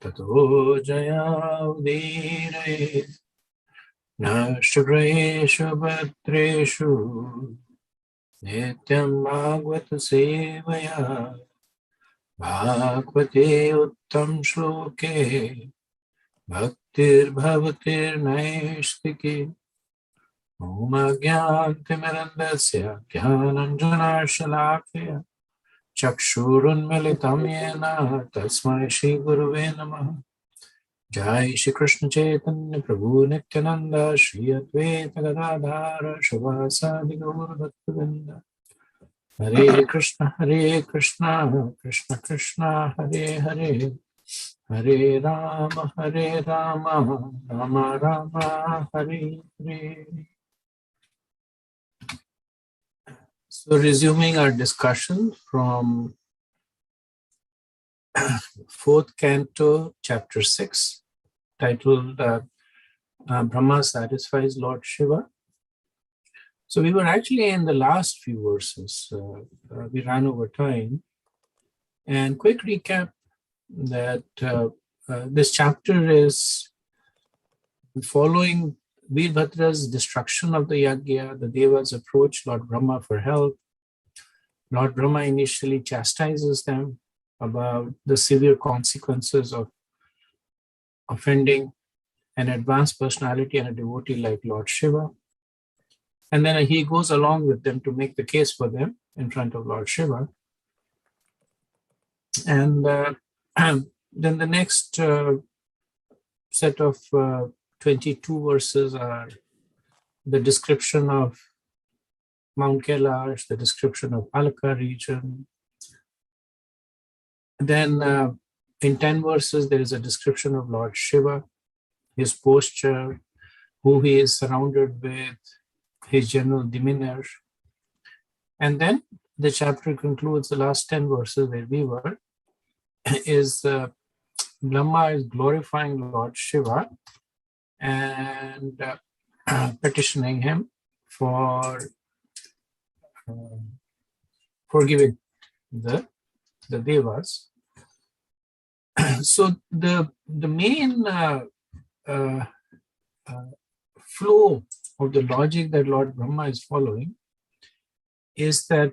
Tato jaya udire nashagreshu bhatreshu nityam bhagavata sevaya bhagavate uttam shloke bhaktir bhavatir naistiki om agyantimirandasya jnananjana shalakya chakshurunmilitam yena tasmai shri gurave namaha. Jai Shri Krishna Chaitanya Prabhu Nityananda Shri Advaita Gadadhara Shavasadi Gaur Bhaktivinoda Hare Krishna Krishna Krishna Hare Hare Hare Rama Rama Rama Hare Hare. So resuming our discussion from 4th Canto, Chapter 6, titled Brahma Satisfies Lord Shiva. So we were actually in the last few verses. We ran over time. And quick recap that this chapter is following Veerbhadra's destruction of the Yagya. The Devas approach Lord Brahma for help. Lord Brahma initially chastises them about the severe consequences of offending an advanced personality and a devotee like Lord Shiva. And then he goes along with them to make the case for them in front of Lord Shiva. And then the next set of 22 verses are the description of Mount Kailash, the description of Alaka region. Then in 10 verses, there is a description of Lord Shiva, his posture, who he is surrounded with, his general demeanor. And then the chapter concludes, the last 10 verses where we were, is Brahma is glorifying Lord Shiva and petitioning him for forgiving the Devas. So the main flow of the logic that Lord Brahma is following is that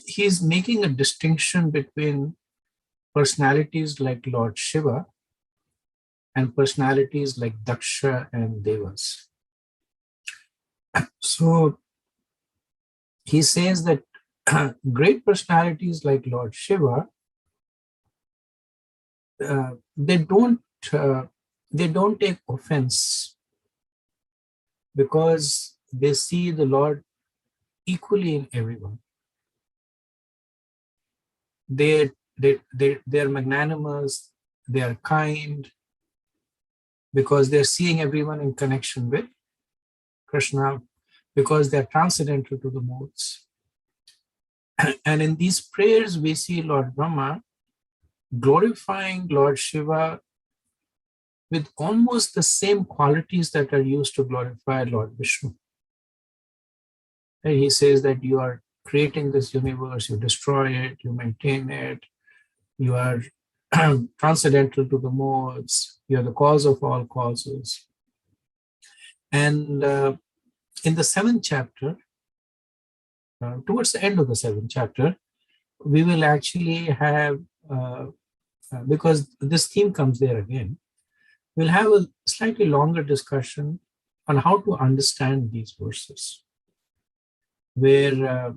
he's making a distinction between personalities like Lord Shiva and personalities like Daksha and Devas. So he says that great personalities like Lord Shiva, they don't take offense because they see the Lord equally in everyone. They're magnanimous, they are kind, because they're seeing everyone in connection with Krishna, because they're transcendental to the modes. And in these prayers, we see Lord Brahma glorifying Lord Shiva with almost the same qualities that are used to glorify Lord Vishnu. And he says that you are creating this universe, you destroy it, you maintain it, you are transcendental to the modes, you are the cause of all causes. And in the 7th chapter, towards the end of the 7th chapter, we will actually have, because this theme comes there again, we'll have a slightly longer discussion on how to understand these verses, where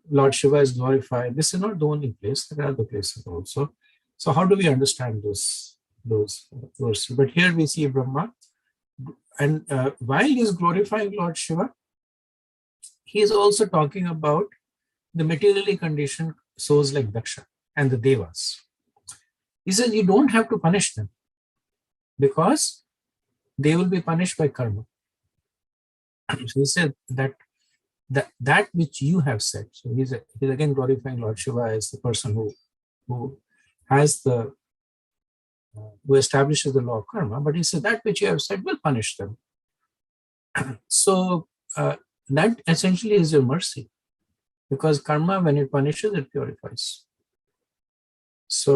Lord Shiva is glorified. This is not the only place, there are other places also. So how do we understand those verses? But here we see Brahma, and while he is glorifying Lord Shiva, he is also talking about the materially conditioned souls like Daksha and the Devas. He says you don't have to punish them because they will be punished by karma. So he said that which you have said. So he's again glorifying Lord Shiva as the person who has who establishes the law of karma. But he said that which you have said will punish them. So that essentially is your mercy, because karma, when it punishes, it purifies. So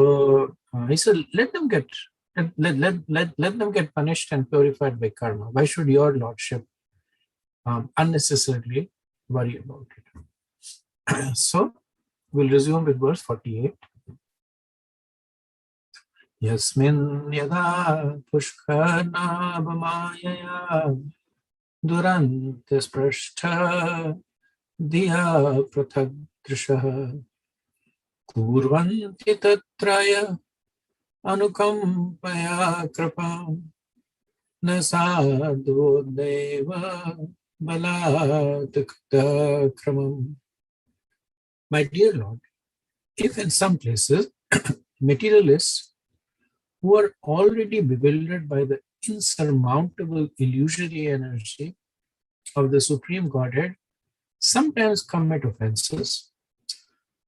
he said, let them get let them get punished and purified by karma. Why should your lordship unnecessarily worry about it? So we'll resume with verse 48. Yasmin yada pushkarnabhamayaya durante sprashtha diya prathagdrishaha kurvanti tatraya anukampaya kripam na sadhodeva balatakta kramam. My dear Lord, if in some places materialists who are already bewildered by the insurmountable illusory energy of the Supreme Godhead sometimes commit offenses,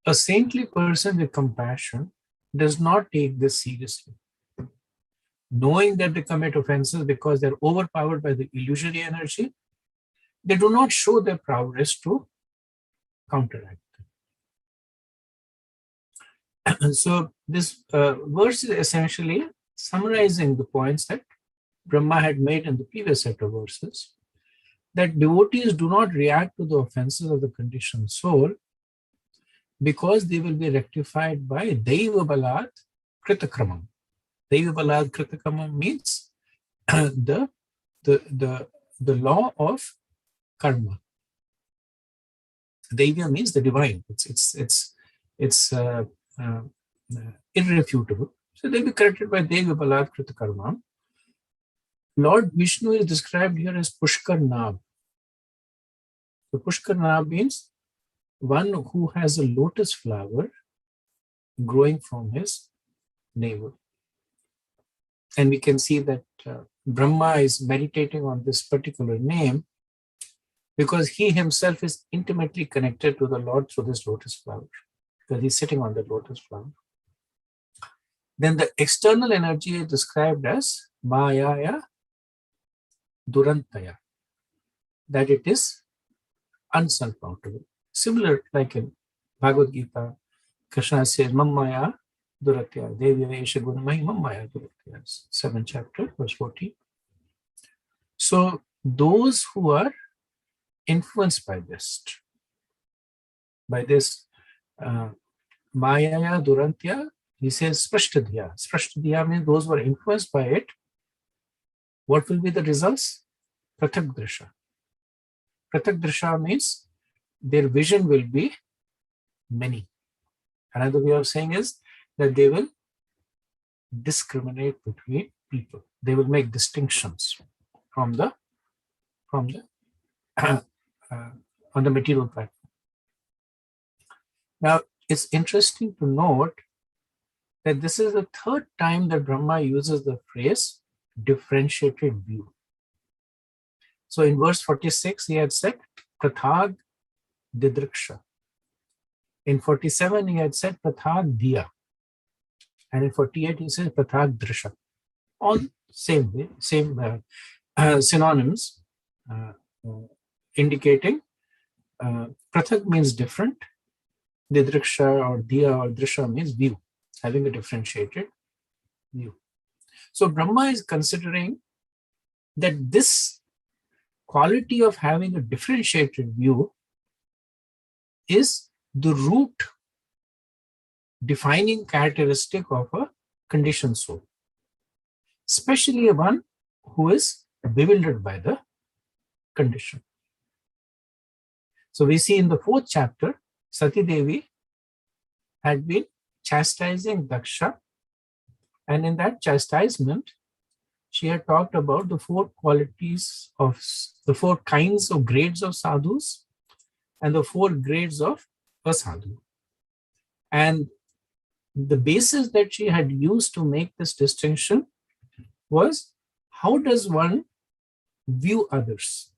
a saintly person with compassion does not take this seriously. Knowing that they commit offenses because they're overpowered by the illusory energy, they do not show their prowess to counteract them. And so this verse is essentially summarizing the points that Brahma had made in the previous set of verses, that devotees do not react to the offenses of the conditioned soul because they will be rectified by Daiva Balat Kritakramam. Daiva Balat Kritakramam means the law of karma. Daiva means the divine. It's irrefutable. So they'll be corrected by Daiva Balat Kritakramam. Lord Vishnu is described here as Pushkar Nab. So Pushkar Nab means one who has a lotus flower growing from his navel. And we can see that Brahma is meditating on this particular name because he himself is intimately connected to the Lord through this lotus flower, because he's sitting on the lotus flower. Then the external energy is described as Mayaya Durantaya, that it is unsurmountable. Similar, like in Bhagavad Gita, Krishna says, Mammaya Duratya, Devi Vesha Gunamai Mammaya Duratya, 7th chapter, verse 14. So those who are influenced by this Mayaya Durantya, he says Sprashtadhya. Sprashtadhya means those who are influenced by it. What will be the results? Prathagdrisha. Prathagdrisha means their vision will be many. Another way of saying is that they will discriminate between people. They will make distinctions from the on the material platform. Now, it's interesting to note that this is the third time that Brahma uses the phrase differentiated view. So in verse 46, he had said Prathag Didriksha. In 47, he had said Prathag Diya. And in 48, he says Prathag Drisha. All same way, same synonyms indicating Prathag means different. Didriksha or Diya or Drisha means view, having a differentiated view. So Brahma is considering that this quality of having a differentiated view is the root defining characteristic of a conditioned soul, especially one who is bewildered by the condition. So we see in the 4th chapter, Sati Devi had been chastising Daksha, and in that chastisement, she had talked about the 4 qualities of the 4 kinds of grades of sadhus and the 4 grades of a sadhu. And the basis that she had used to make this distinction was, how does one view others?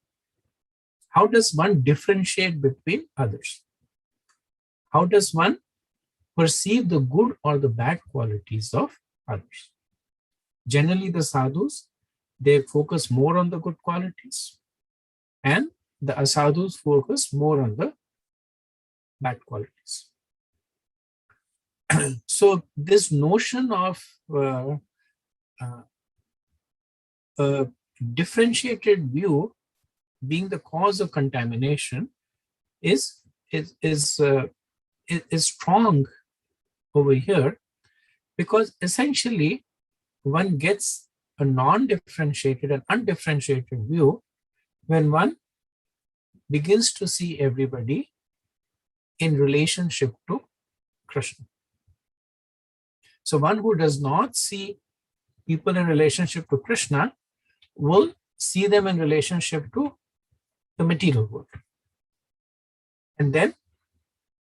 How does one differentiate between others? How does one perceive the good or the bad qualities of others? Generally, the sadhus, they focus more on the good qualities, and the asadhus focus more on the bad qualities. So this notion of a differentiated view being the cause of contamination is strong over here, because essentially one gets a non-differentiated and undifferentiated view when one begins to see everybody in relationship to Krishna. So one who does not see people in relationship to Krishna will see them in relationship to the material world. And then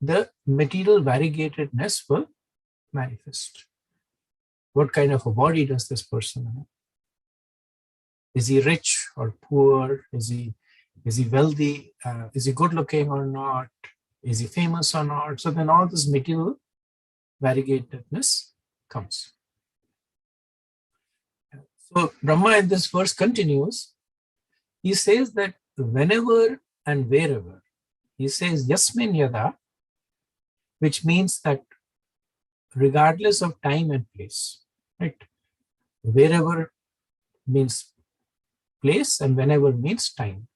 the material variegatedness will manifest. What kind of a body does this person have? Is he rich or poor? Is he wealthy? Is he good looking or not? Is he famous or not? So then all this material variegatedness comes. So Brahma in this verse continues. He says that whenever and wherever, he says yasmin yada, which means that regardless of time and place, right? Wherever means place and whenever means time.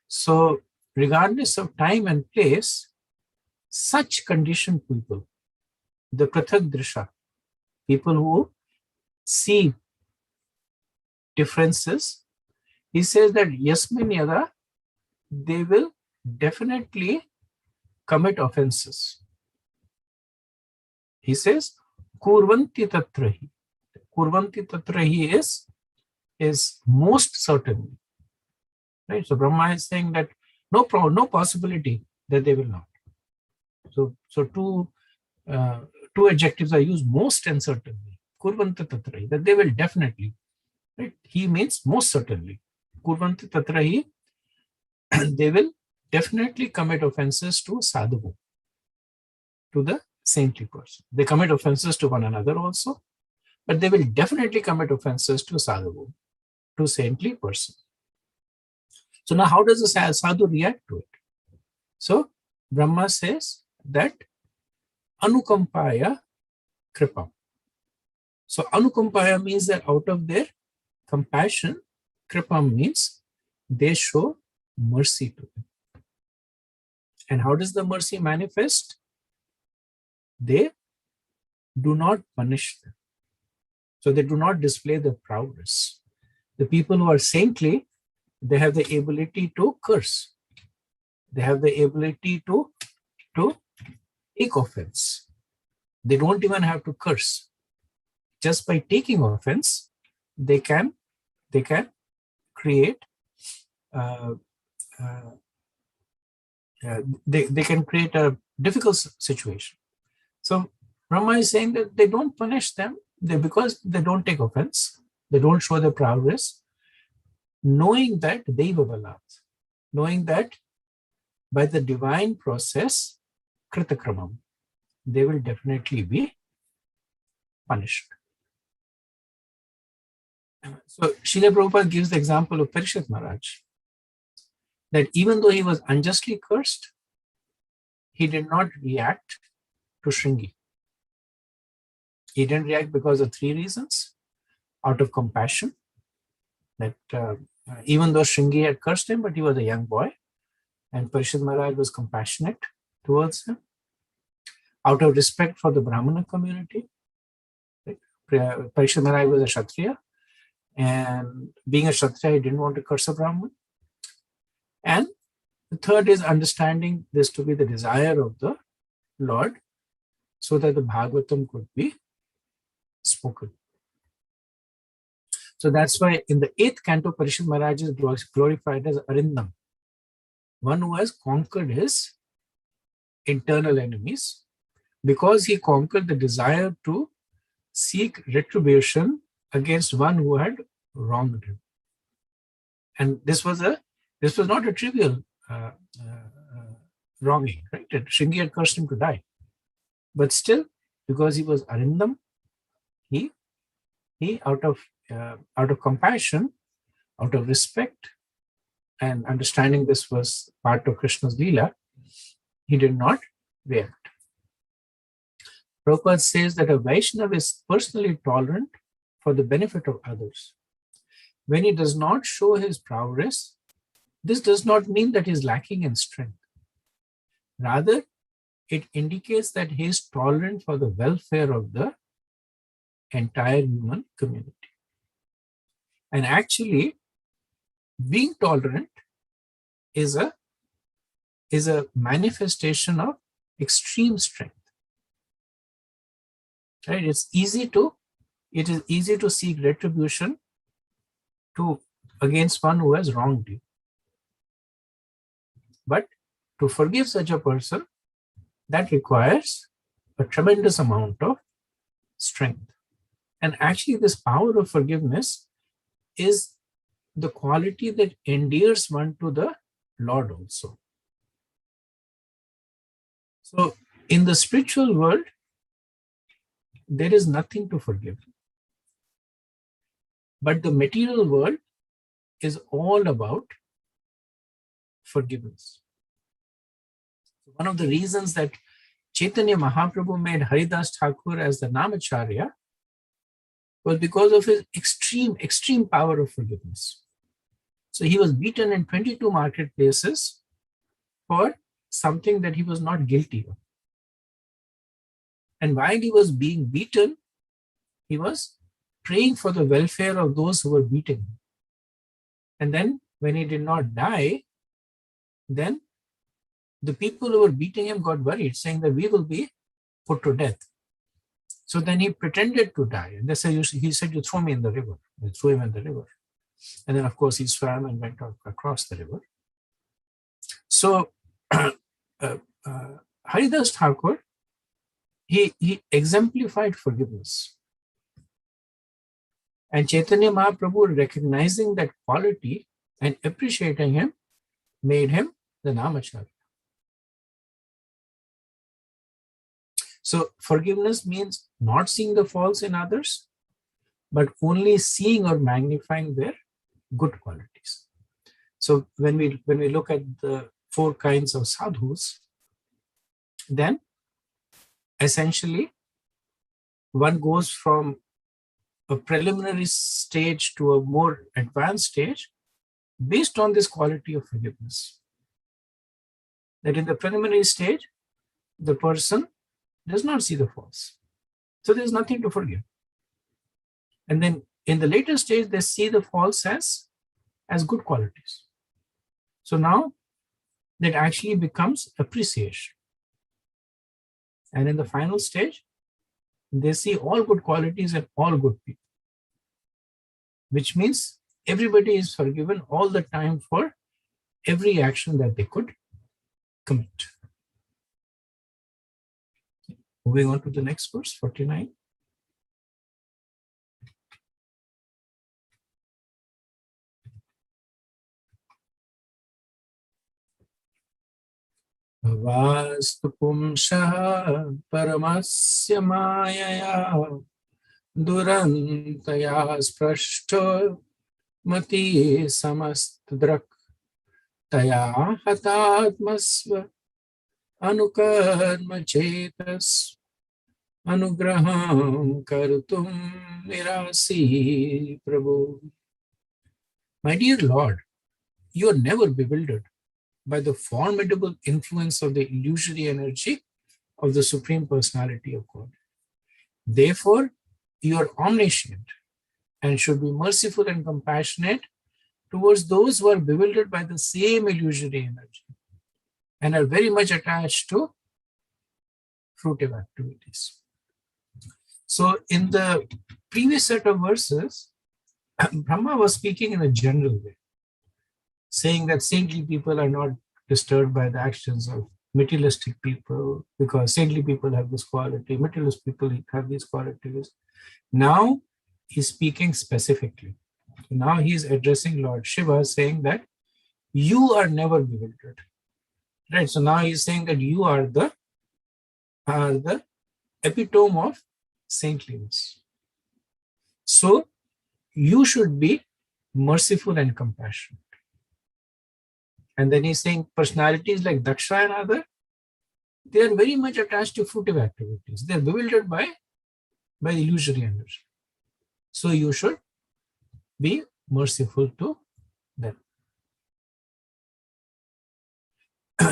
So regardless of time and place, such conditioned people, the prathak drisha, people who see differences, he says that yasmin yada, they will definitely commit offenses. He says kurvanti tatrahi. Kurvanti tatrahi is most certainly, right? So Brahma is saying that no possibility that they will not. So two adjectives are used, most and certainly. Kurvanti tatrahi, that they will definitely, right? He means most certainly. Kurvanti tatrahi, they will definitely commit offenses to sadhu, to the saintly person. They commit offenses to one another also, but they will definitely commit offenses to sadhu, to saintly person. So now how does the sadhu react to it? So Brahma says that anukampaya kripam. So anukampaya means that out of their compassion, kripam means they show mercy to them. And how does the mercy manifest? They do not punish them. So they do not display their prowess. The people who are saintly, they have the ability to curse. They have the ability to take offense. They don't even have to curse. Just by taking offense, they can create they can create a difficult situation. So Brahma is saying that they don't punish them because they don't take offense, they don't show their prowess, knowing that Deva Balat, knowing that by the divine process, Kritakramam, they will definitely be punished. So Srila Prabhupada gives the example of Parishit Maharaj, that even though he was unjustly cursed, he did not react to Shringi. He didn't react because of three reasons. Out of compassion, that even though Shringi had cursed him, but he was a young boy, and Parishit Maharaj was compassionate towards him. Out of respect for the Brahmana community, right? Parishit Maharaj was a Kshatriya, and being a Kshatriya, he didn't want to curse a Brahman. And the third is understanding this to be the desire of the Lord, so that the Bhagavatam could be spoken. So that's why in the 8th canto, Parishit Maharaj is glorified as Arindam, one who has conquered his internal enemies, because he conquered the desire to seek retribution against one who had wronged him. And this was not a trivial wronging, right? Shringi had cursed him to die. But still, because he was Arindam, he out of compassion, out of respect, and understanding this was part of Krishna's Leela, he did not react. Prabhupada says that a Vaishnava is personally tolerant for the benefit of others. When he does not show his prowess, this does not mean that he is lacking in strength. Rather, it indicates that he is tolerant for the welfare of the entire human community. And actually, being tolerant is a manifestation of extreme strength. Right? It is easy to seek retribution against one who has wronged you. But to forgive such a person, that requires a tremendous amount of strength. And actually, this power of forgiveness is the quality that endears one to the Lord also. So, in the spiritual world, there is nothing to forgive. But the material world is all about forgiveness. One of the reasons that Chaitanya Mahaprabhu made Haridas Thakur as the Namacharya was because of his extreme power of forgiveness. So he was beaten in 22 marketplaces for something that he was not guilty of. And while he was being beaten, he was praying for the welfare of those who were beating him. And then when he did not die, then the people who were beating him got worried, saying that we will be put to death. So then he pretended to die. And he said, you throw me in the river. They threw him in the river. And then, of course, he swam and went across the river. So Haridas Thakur, he exemplified forgiveness. And Chaitanya Mahaprabhu, recognizing that quality and appreciating him, made him the Namacharya. So forgiveness means not seeing the faults in others, but only seeing or magnifying their good qualities. So when we look at the 4 kinds of sadhus, then essentially one goes from a preliminary stage to a more advanced stage based on this quality of forgiveness. That in the preliminary stage, the person does not see the faults. So there's nothing to forgive. And then in the later stage, they see the faults as good qualities. So now that actually becomes appreciation. And in the final stage, they see all good qualities and all good people, which means everybody is forgiven all the time for every action that they could commit. Moving on to the next verse, 49. Vastu pumsha paramasya mayaya durantaya sprashto mati samastdrak taya hatatmasva anukarma chetas anugraham kartum nirasi prabhu. My dear Lord, you are never bewildered by the formidable influence of the illusory energy of the Supreme Personality of God. Therefore, you are omniscient and should be merciful and compassionate towards those who are bewildered by the same illusory energy and are very much attached to fruitive activities. So in the previous set of verses, Brahma was speaking in a general way, saying that saintly people are not disturbed by the actions of materialistic people because saintly people have this quality, materialist people have these qualities. Now he's speaking specifically. Now he's addressing Lord Shiva, saying that you are never bewildered. Right? So now he's saying that you are the epitome of saintliness. So you should be merciful and compassionate. And then he's saying personalities like Daksha and other, they are very much attached to fruitive activities. They are bewildered by illusory energy. So you should be merciful to them.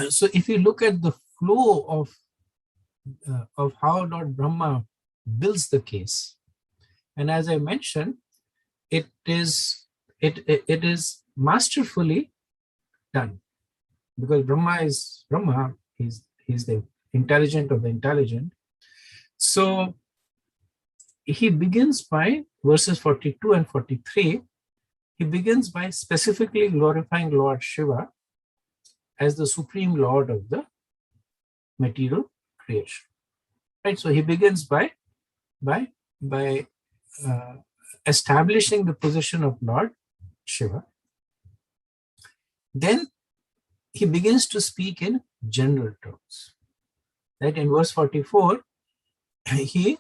So if you look at the flow of how Lord Brahma builds the case, and as I mentioned, it is masterfully done, because Brahma is Brahma. He's the intelligent of the intelligent. So he begins by verses 42 and 43. He begins by specifically glorifying Lord Shiva as the supreme lord of the material creation. Right. So he begins by establishing the position of Lord Shiva. Then he begins to speak in general terms. Right. In verse 44, he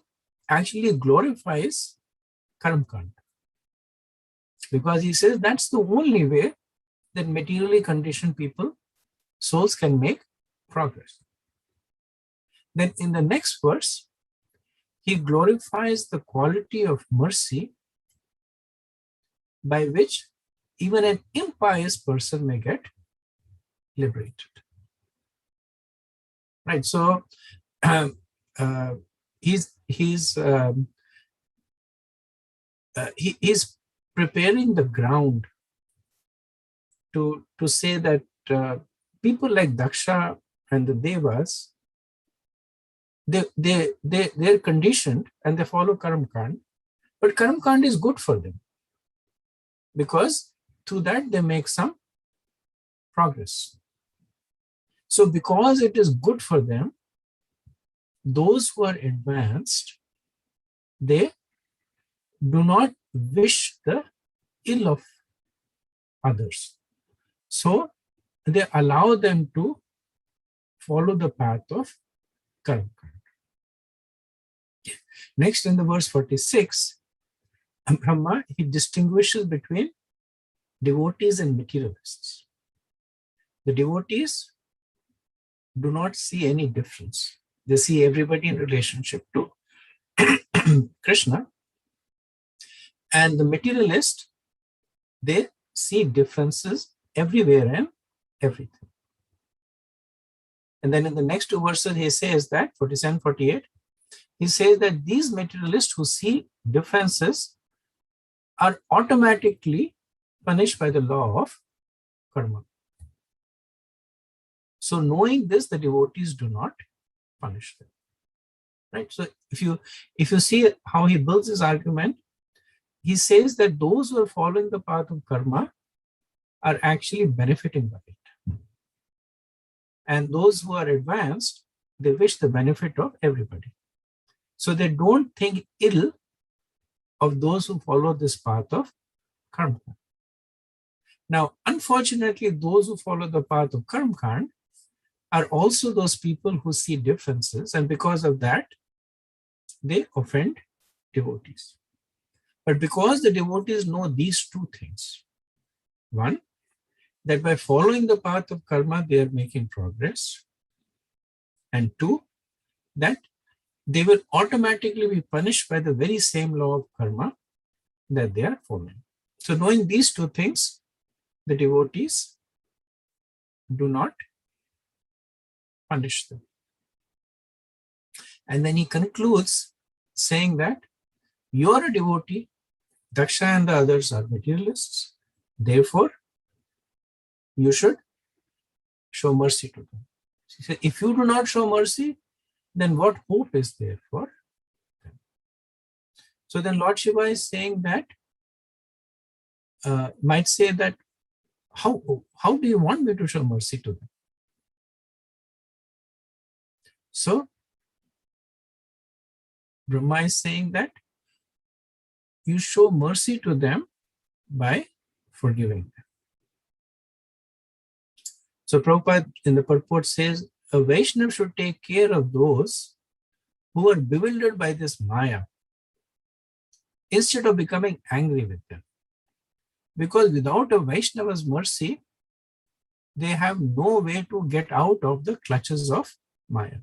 actually glorifies Karamkand, because he says that's the only way that materially conditioned souls can make progress. Then in the next verse, he glorifies the quality of mercy by which even an impious person may get liberated. Right. So he's preparing the ground to say that people like Daksha and the Devas, they're conditioned and they follow Karamkand, but Karamkand is good for them, because through that they make some progress. So because it is good for them, those who are advanced, they do not wish the ill of others. So they allow them to follow the path of Karamkand. Next, in the verse 46, Brahma, he distinguishes between devotees and materialists. The devotees do not see any difference. They see everybody in relationship to Krishna. And the materialist, they see differences everywhere and everything. And then in the next two verses, he says that, 47, 48, he says that these materialists who see differences are automatically punished by the law of karma. So knowing this, the devotees do not punish them. Right? So if you see how he builds his argument, he says that those who are following the path of karma are actually benefiting by it. And those who are advanced, they wish the benefit of everybody. So they don't think ill of those who follow this path of karma. Now, unfortunately, those who follow the path of Karamkand are also those people who see differences, and because of that, they offend devotees. But because the devotees know these two things, one, that by following the path of karma, they are making progress, and two, that they will automatically be punished by the very same law of karma that they are following. So knowing these two things, the devotees do not punish them. And then he concludes saying that you are a devotee, Daksha and the others are materialists, therefore you should show mercy to them. He said, if you do not show mercy, then what hope is there for them? So then Lord Shiva is saying that, might say that, how do you want me to show mercy to them? So Brahma is saying that you show mercy to them by forgiving them. So Prabhupada in the purport says, a Vaishnava should take care of those who are bewildered by this Maya instead of becoming angry with them. Because without a Vaishnava's mercy, they have no way to get out of the clutches of Maya.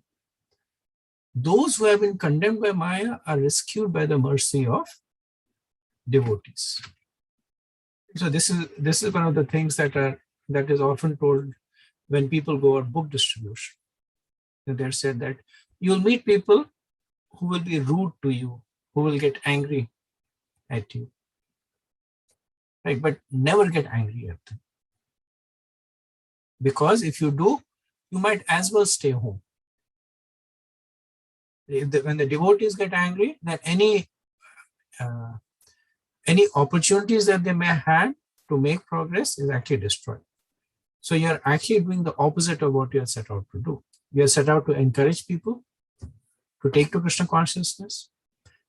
Those who have been condemned by Maya are rescued by the mercy of devotees. So this is one of the things that is often told when people go on book distribution. They're said that you'll meet people who will be rude to you, who will get angry at you, right? But never get angry at them, because if you do, you might as well stay home. When the devotees get angry, then any opportunities that they may have to make progress is actually destroyed. So you're actually doing the opposite of what you're set out to do. You're set out to encourage people to take to Krishna consciousness,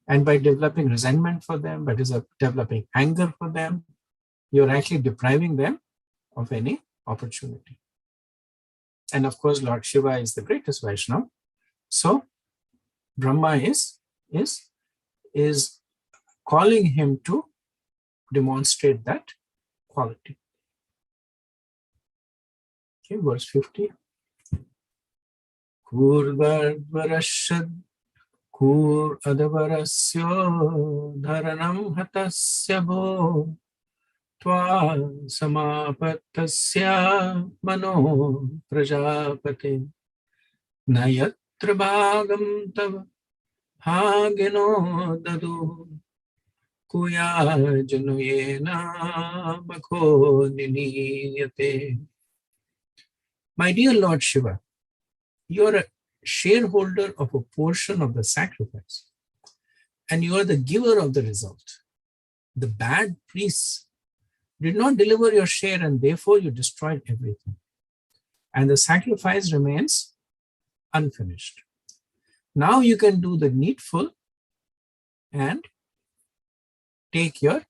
and by developing resentment for them, by developing anger for them, you're actually depriving them of any opportunity. And of course, Lord Shiva is the greatest Vaishnava. So Brahma is calling him to demonstrate that quality. Okay, verse 50. Kurvarvarashad kur adavarasyo dharanam hatasya bho tva samapatasya mano prajapate nayatra bhagam tava bhagino dadu kuya januyena bakho niniyate. My dear Lord Shiva, you are a shareholder of a portion of the sacrifice, and you are the giver of the result. The bad priests did not deliver your share, and therefore you destroyed everything. And the sacrifice remains unfinished. Now you can do the needful and take your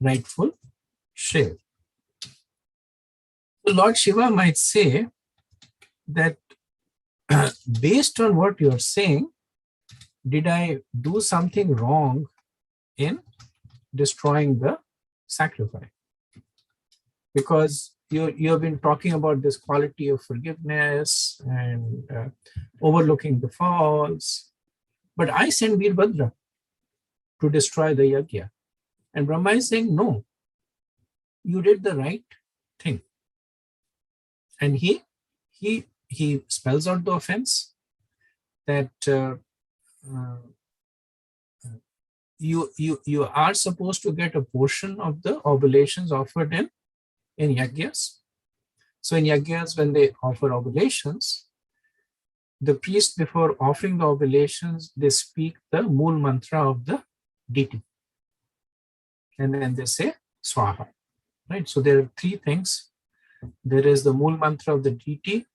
rightful share. So Lord Shiva might say that based on what you're saying, did I do something wrong in destroying the sacrifice? Because you have been talking about this quality of forgiveness and overlooking the faults, but I sent Veerbhadra to destroy the yajna. And Brahma is saying, no, you did the right thing. And he spells out the offense that you are supposed to get a portion of the oblations offered in yajnas. So in yajnas, when they offer oblations, the priest, before offering the oblations, they speak the mool mantra of the deity, and then they say swaha, right? So there are three things. There is the mool mantra of the deity,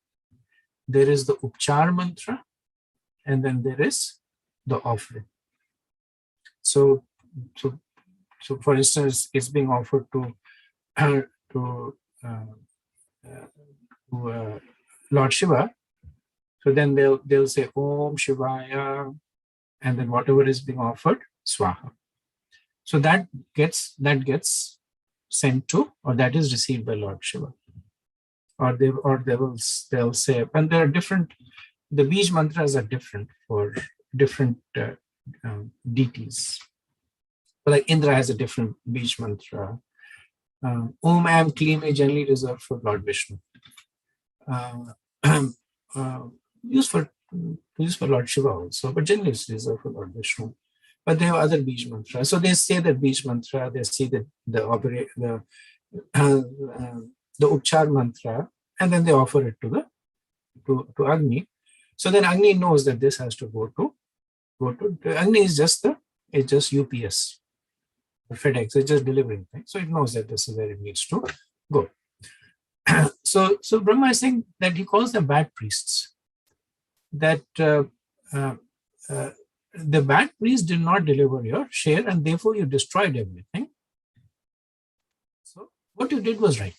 there is the upchar mantra, and then there is the offering. So for instance, it's being offered to Lord Shiva. So then they'll say Om Shivaya, and then whatever is being offered, Swaha. So that gets sent to, or that is received by Lord Shiva. Or they'll say, and there are different, the Bij mantras are different for different deities. But like Indra has a different Bij mantra. Om Am Klim is generally reserved for Lord Vishnu. Used for Lord Shiva also, but generally it's reserved for Lord Vishnu. But they have other Bij mantras. So they say that Bij mantra, they see the Upchar mantra, and then they offer it to Agni. So then Agni knows that this has to go to Agni is just UPS, FedEx. It's just delivering things. So it knows that this is where it needs to go. So Brahma is saying that he calls them bad priests. That the bad priest did not deliver your share, and therefore you destroyed everything. So what you did was right.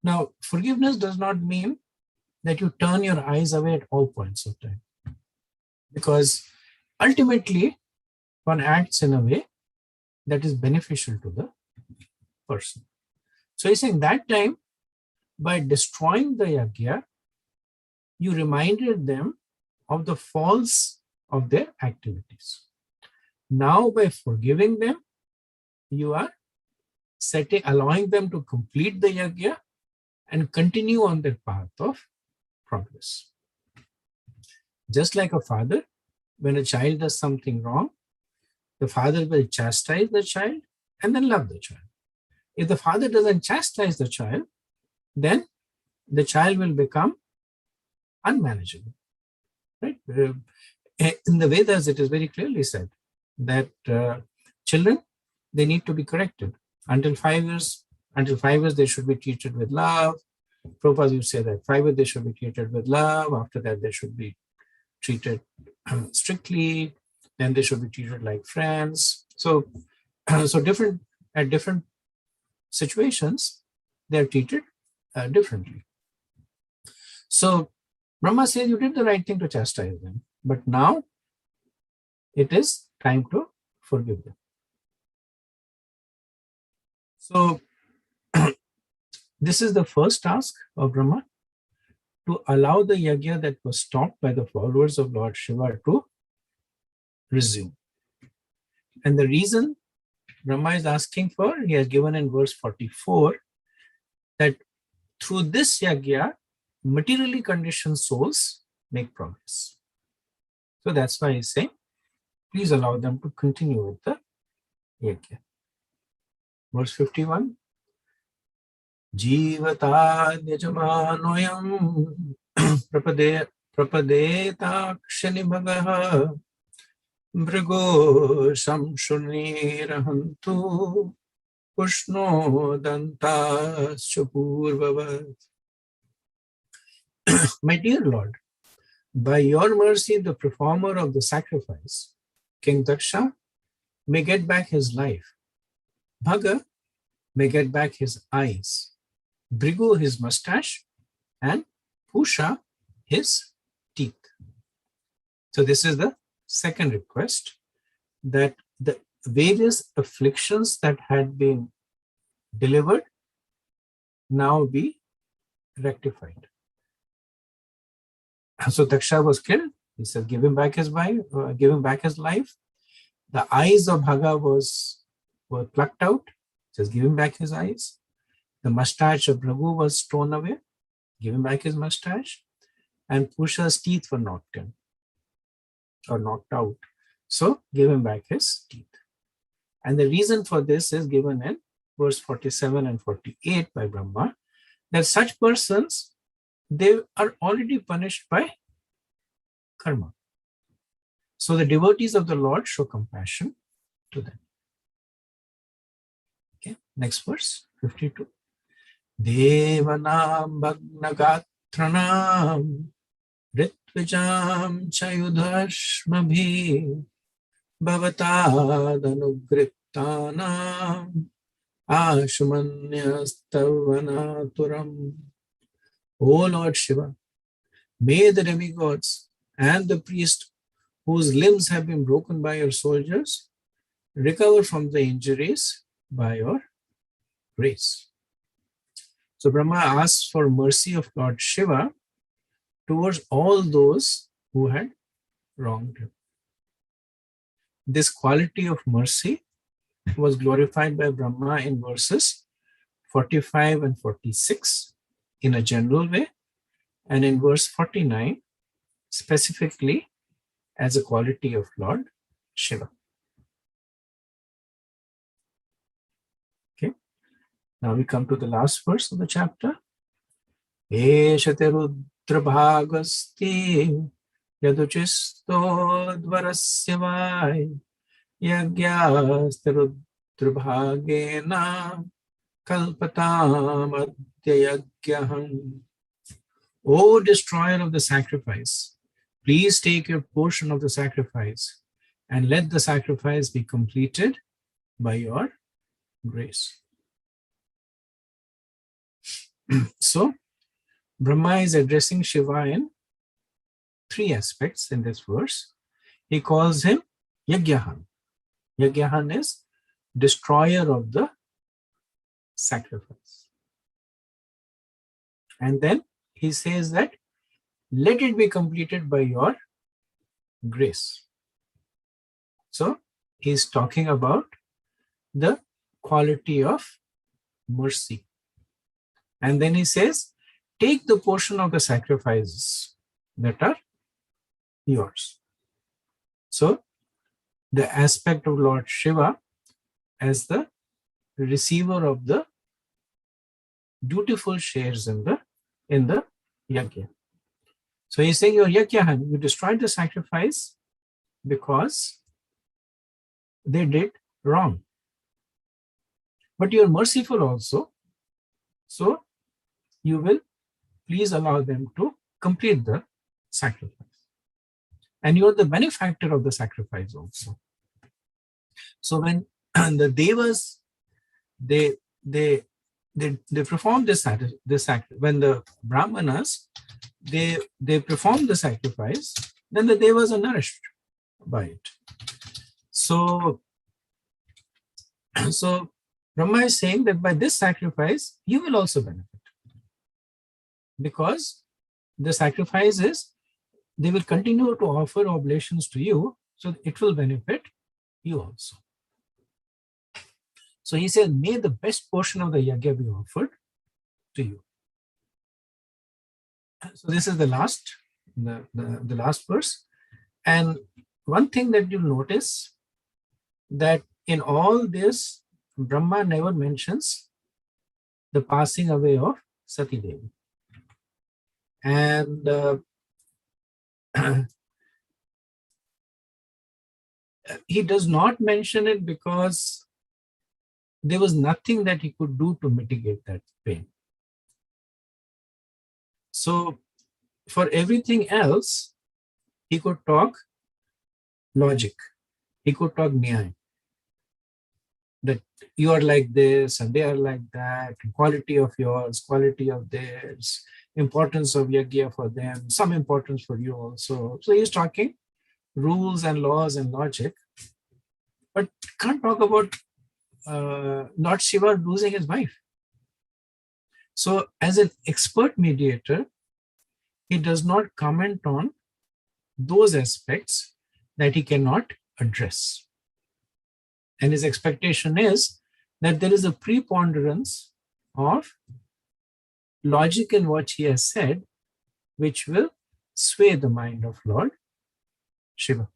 Now, forgiveness does not mean that you turn your eyes away at all points of time, because ultimately one acts in a way that is beneficial to the person. So he's saying that time, by destroying the yajna, you reminded them of the faults of their activities. Now, by forgiving them, you are allowing them to complete the yajna and continue on their path of progress. Just like a father, when a child does something wrong, the father will chastise the child and then love the child. If the father doesn't chastise the child, then the child will become unmanageable. Right? In the Vedas, it is very clearly said that children, they need to be corrected. Until 5 years, they should be treated with love. Prabhupada would say that 5 years they should be treated with love. After that, they should be treated strictly. Then they should be treated like friends. So at different situations, they are treated differently. So Brahma says you did the right thing to chastise them, but now it is time to forgive them. So this is the first task of Brahma, to allow the yajna that was stopped by the followers of Lord Shiva to resume. And the reason Brahma is asking for, he has given in verse 44, that through this yajna, materially conditioned souls make progress. So that's why he's saying, please allow them to continue with the yajna. Verse 51. Jivata yajamanoyam prapadeta bhagaha Mrigo samshunirahantu pushno dantas chapurvavat. My dear Lord, by your mercy, the performer of the sacrifice, King Daksha, may get back his life. Bhaga may get back his eyes. Brigu his mustache, and Pusha his teeth. So this is the second request, that the various afflictions that had been delivered now be rectified. So Daksha was killed. He said, give him back his life. The eyes of Bhaga were plucked out. He says, give him back his eyes. The mustache of Bhrigu was torn away. Give him back his mustache. And Pusha's teeth were knocked in or knocked out. So give him back his teeth. And the reason for this is given in verse 47 and 48 by Brahma, that such persons, they are already punished by karma. So the devotees of the Lord show compassion to them. Okay, next verse, 52. Devanam bhagnagathranam ritvijam chayudhashmabhi bhavatadanugriptanam ashmanyastavanaturam. O Lord Shiva, may the demigods and the priest whose limbs have been broken by your soldiers recover from the injuries by your grace. So Brahma asks for mercy of Lord Shiva towards all those who had wronged him. This quality of mercy was glorified by Brahma in verses 45 and 46 in a general way, and in verse 49 specifically as a quality of Lord Shiva. Okay, now we come to the last verse of the chapter. Eshate rudra bhagasti yaduchisto dvarasya vai yagyaste rudra bhagena kalpatam adhyayagyaham. O destroyer of the sacrifice, please take your portion of the sacrifice and let the sacrifice be completed by your grace. So, Brahma is addressing Shiva in three aspects in this verse. He calls him Yagyahan. Yagyahan is destroyer of the sacrifice. And then he says that let it be completed by your grace. So he's talking about the quality of mercy. And then he says, take the portion of the sacrifices that are yours. So the aspect of Lord Shiva as the receiver of the dutiful shares in the yajna. So he's saying, your yajna, you destroyed the sacrifice because they did wrong. But you're merciful also. So you will please allow them to complete the sacrifice. And you're the benefactor of the sacrifice also. So when the devas, they perform this sacrifice, when the brahmanas, they perform the sacrifice, then the devas are nourished by it. So Brahma is saying that by this sacrifice, you will also benefit. Because the sacrifice is, they will continue to offer oblations to you, so it will benefit you also. So he says, may the best portion of the yajna be offered to you. So this is the last verse. And one thing that you'll notice, that in all this, Brahma never mentions the passing away of Sati Devi. And he does not mention it because there was nothing that he could do to mitigate that pain. So for everything else, he could talk logic. He could talk nyaya. That you are like this and they are like that, quality of yours, quality of theirs, importance of yajna for them, some importance for you also. So he's talking rules and laws and logic, but can't talk about Lord Shiva losing his wife. So as an expert mediator, he does not comment on those aspects that he cannot address. And his expectation is that there is a preponderance of logic in what he has said, which will sway the mind of Lord Shiva.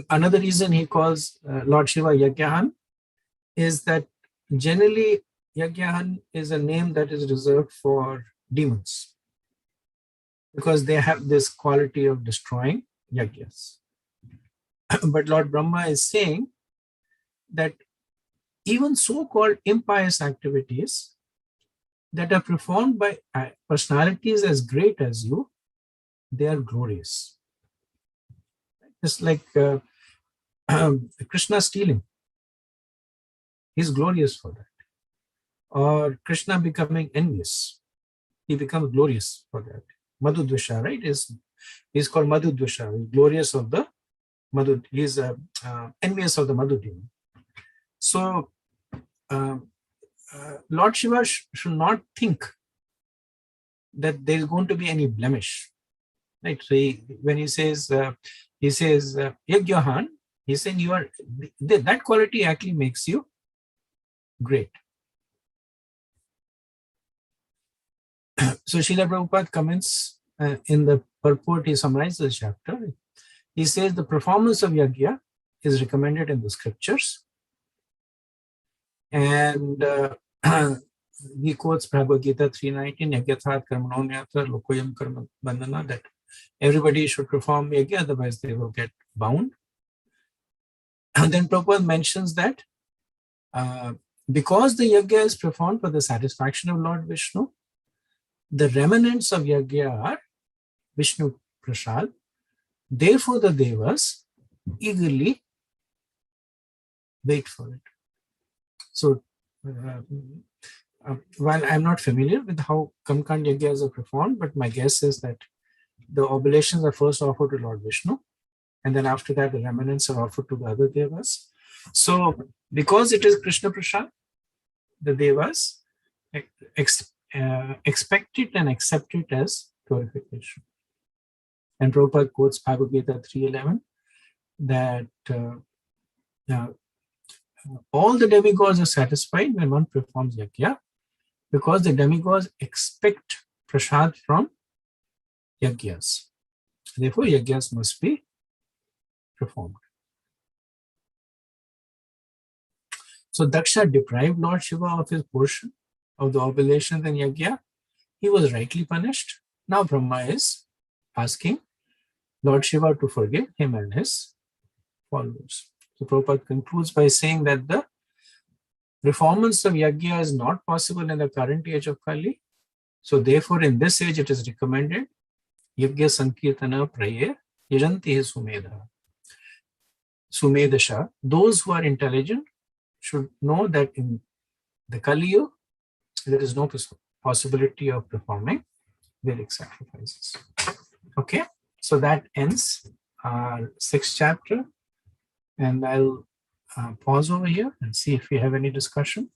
Another reason he calls Lord Shiva Yajnahan is that generally Yajnahan is a name that is reserved for demons, because they have this quality of destroying yajnas. But Lord Brahma is saying that even so-called impious activities that are performed by personalities as great as you, they are glorious. It's like Krishna stealing. He's glorious for that. Or Krishna becoming envious. He becomes glorious for that. Madhudvesha, right? He's called Madhudvesha. He's glorious of the Madhu. He's envious of the Madhu demon. So Lord Shiva should not think that there is going to be any blemish. Right? So when he says Yajnahan, he's saying you are, that quality actually makes you great. So Srila Prabhupada comments in the purport, he summarizes the chapter. He says the performance of yajna is recommended in the scriptures. And he quotes Bhagavad Gita 3:19, Yajnathat karmanonyatra lokoyam karma bandhana, that everybody should perform yajna, otherwise they will get bound. And then Prabhupada mentions that because the yajna is performed for the satisfaction of Lord Vishnu, the remnants of yajna are Vishnu Prasad. Therefore, the devas eagerly wait for it. So, while I'm not familiar with how Kamkand yajnas are performed, but my guess is that the oblations are first offered to Lord Vishnu, and then after that, the remnants are offered to the other devas. So, because it is Krishna Prasad, the devas expect it and accept it as purification. And Prabhupada quotes Bhagavad Gita 3:11 that all the demigods are satisfied when one performs yajna, because the demigods expect prasad from yajnas. Therefore, yajnas must be performed. So Daksha deprived Lord Shiva of his portion of the oblations and yajna. He was rightly punished. Now Brahma is asking Lord Shiva to forgive him and his followers. So Prabhupada concludes by saying that the performance of yajna is not possible in the current age of Kali. So therefore, in this age, it is recommended yajna sankirtana praye yajanti sumedha. Sumedasha. Those who are intelligent should know that in the Kali Yuga, there is no possibility of performing Vedic sacrifices. Okay, so that ends our 6th chapter, and I'll pause over here and see if we have any discussion.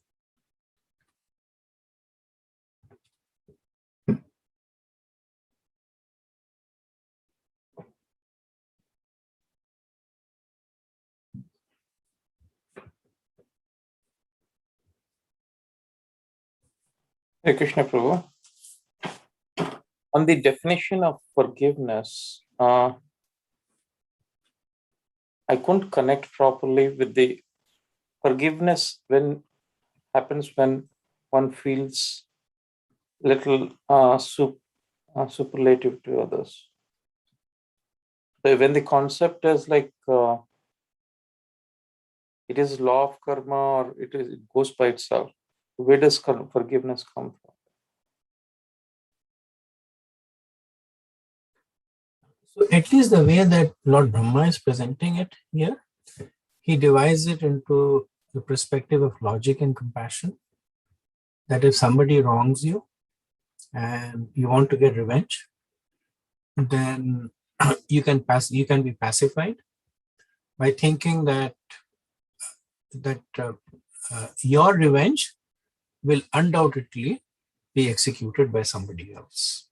Hare Krishna Prabhu. On the definition of forgiveness, I couldn't connect properly with the forgiveness when happens when one feels little superlative to others. So when the concept is like it is law of karma, or it goes by itself, where does forgiveness come from? So at least the way that Lord Brahma is presenting it here, he divides it into the perspective of logic and compassion. That if somebody wrongs you and you want to get revenge, then you can be pacified by thinking that your revenge will undoubtedly be executed by somebody else,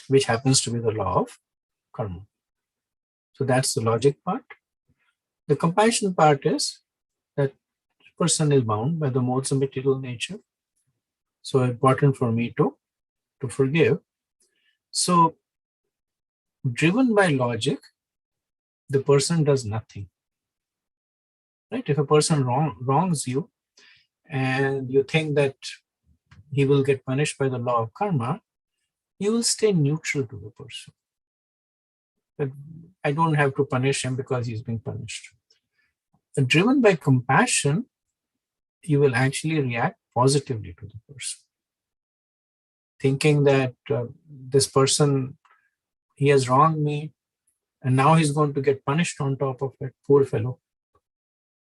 which happens to be the law of karma. So that's the logic part. The compassion part is that the person is bound by the modes of material nature. So important for me to forgive. So driven by logic, the person does nothing. Right? If a person wrongs you and you think that he will get punished by the law of karma, you will stay neutral to the person. But I don't have to punish him because he's being punished. And driven by compassion, you will actually react positively to the person, thinking that this person, he has wronged me, and now he's going to get punished on top of it, poor fellow.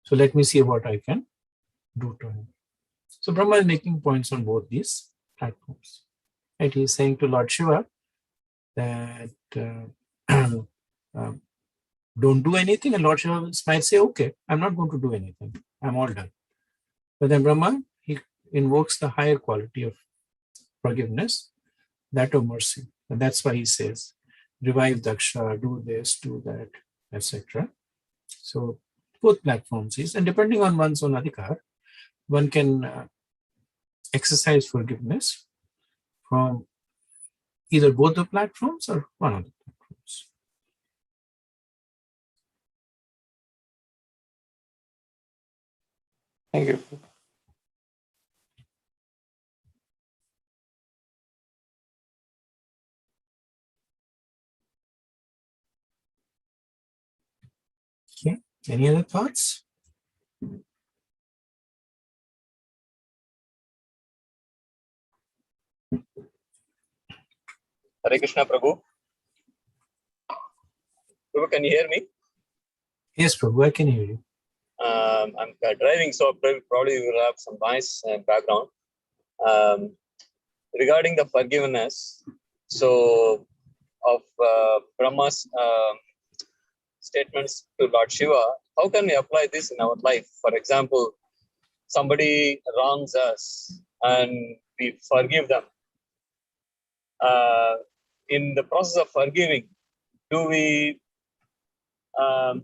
So let me see what I can do to him. So Brahma is making points on both these platforms. Right? He's saying to Lord Shiva that don't do anything, and Lord Shiva might say, okay, I'm not going to do anything. I'm all done. But then Brahma, he invokes the higher quality of forgiveness, that of mercy. And that's why he says, revive Daksha, do this, do that, etc. So both platforms is, and depending on one's own adhikar, one can exercise forgiveness from either both the platforms or one of the platforms. Thank you. Okay, any other thoughts? Hare Krishna Prabhu. Prabhu, can you hear me? Yes, Prabhu, I can hear you. I'm driving, so probably will have some noise background. Regarding the forgiveness, so of Brahma's statements to Lord Shiva, how can we apply this in our life? For example, somebody wrongs us and we forgive them. in the process of forgiving, do we um,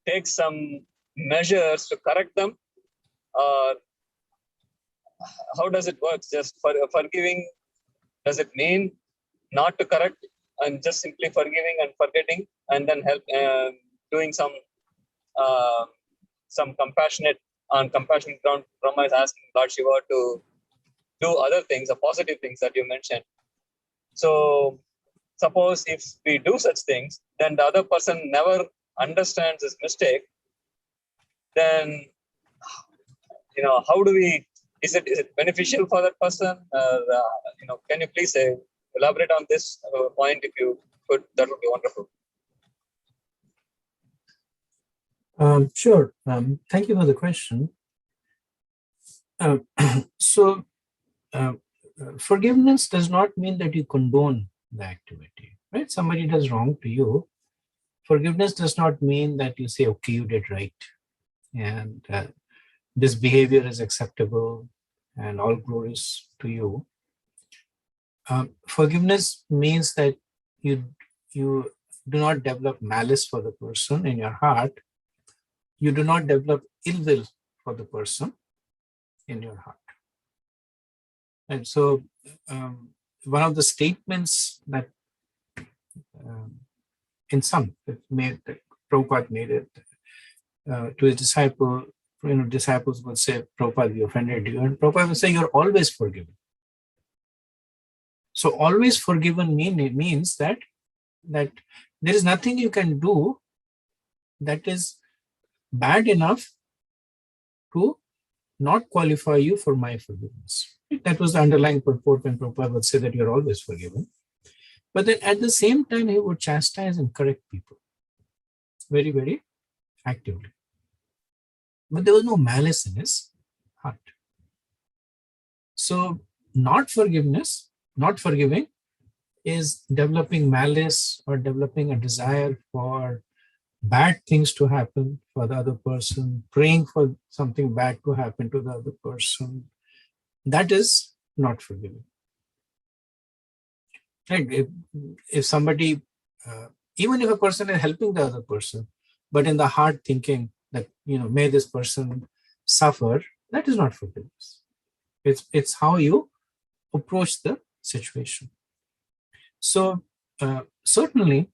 take some measures to correct them, or how does it work? Just for forgiving, does it mean not to correct and just simply forgiving and forgetting, and then help doing uh, some compassionate on compassionate ground? Brahma is asking Lord Shiva to do other things, the positive things that you mentioned. So suppose if we do such things, then the other person never understands his mistake, then how do we, is it beneficial for that person? Can you please elaborate on this point? If you could, that would be wonderful. Sure. Thank you for the question. So forgiveness does not mean that you condone the activity, right? Somebody does wrong to you. Forgiveness does not mean that you say, okay, you did right, and this behavior is acceptable, and all glories to you. Forgiveness means that you do not develop malice for the person in your heart. You do not develop ill will for the person in your heart. And so one of the statements that in some that Prabhupada made it to his disciple, disciples would say, Prabhupada, we offended you. And Prabhupada would say, you're always forgiven. So always forgiven means that there is nothing you can do that is bad enough to not qualify you for my forgiveness. That was the underlying purport when Prabhupada would say that you're always forgiven. But then at the same time, he would chastise and correct people very, very actively. But there was no malice in his heart. So not forgiving is developing malice or developing a desire for bad things to happen for the other person, praying for something bad to happen to the other person. That is not forgiving. Right? If somebody, even if a person is helping the other person, but in the heart thinking that, may this person suffer, that is not forgiveness. It's how you approach the situation. So certainly,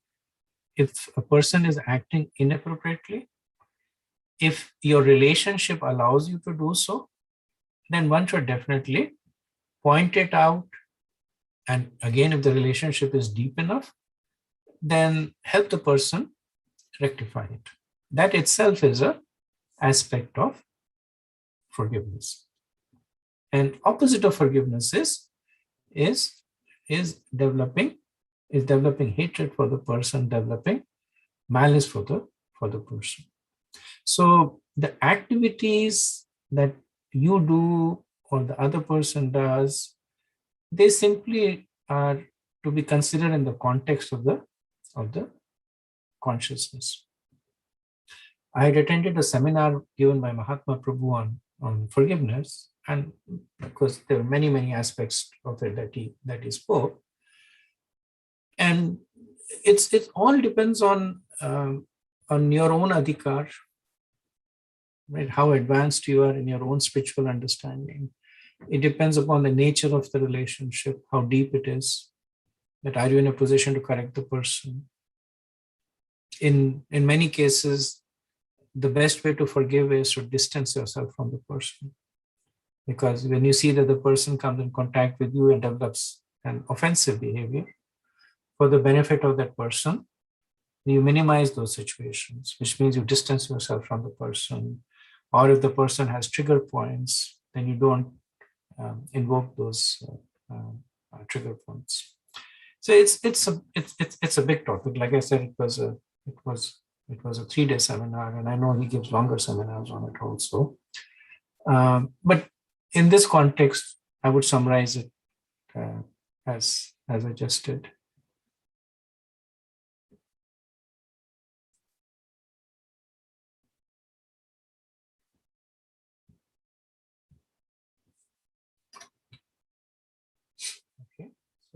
if a person is acting inappropriately, if your relationship allows you to do so, then one should definitely point it out. And again, if the relationship is deep enough, then help the person rectify it. That itself is an aspect of forgiveness. And opposite of forgiveness is developing hatred for the person, developing malice for the person. So the activities that you do or the other person does, they simply are to be considered in the context of the consciousness. I had attended a seminar given by Mahatma Prabhu on forgiveness, and of course there were many aspects of it that he spoke, and it all depends on your own adhikar, right? How advanced you are in your own spiritual understanding. It depends upon the nature of the relationship, how deep it is. That are you in a position to correct the person? In many cases, the best way to forgive is to distance yourself from the person. Because when you see that the person comes in contact with you and develops an offensive behavior, for the benefit of that person, you minimize those situations, which means you distance yourself from the person. Or if the person has trigger points, then you don't invoke those trigger points. So it's a big topic. Like I said, it was a 3-day seminar, and I know he gives longer seminars on it also. But in this context, I would summarize it as I just did.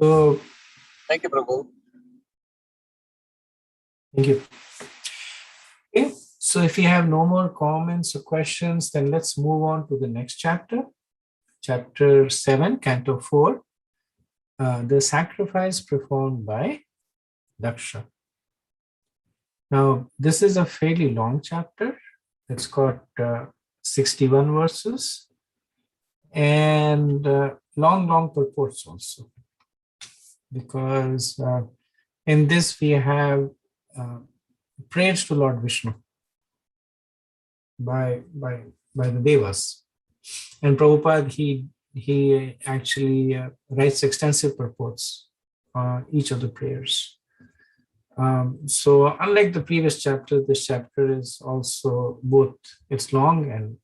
So, Thank you, Prabhu. thank you. Okay, so if you have no more comments or questions, then let's move on to the next chapter. Chapter 7, Canto 4, the sacrifice performed by Daksha. Now, this is a fairly long chapter. It's got 61 verses and long purports also, because in this we have prayers to Lord Vishnu by the Devas. And Prabhupada, he actually writes extensive purports on each of the prayers. So unlike the previous chapter, this chapter is also both, it's long and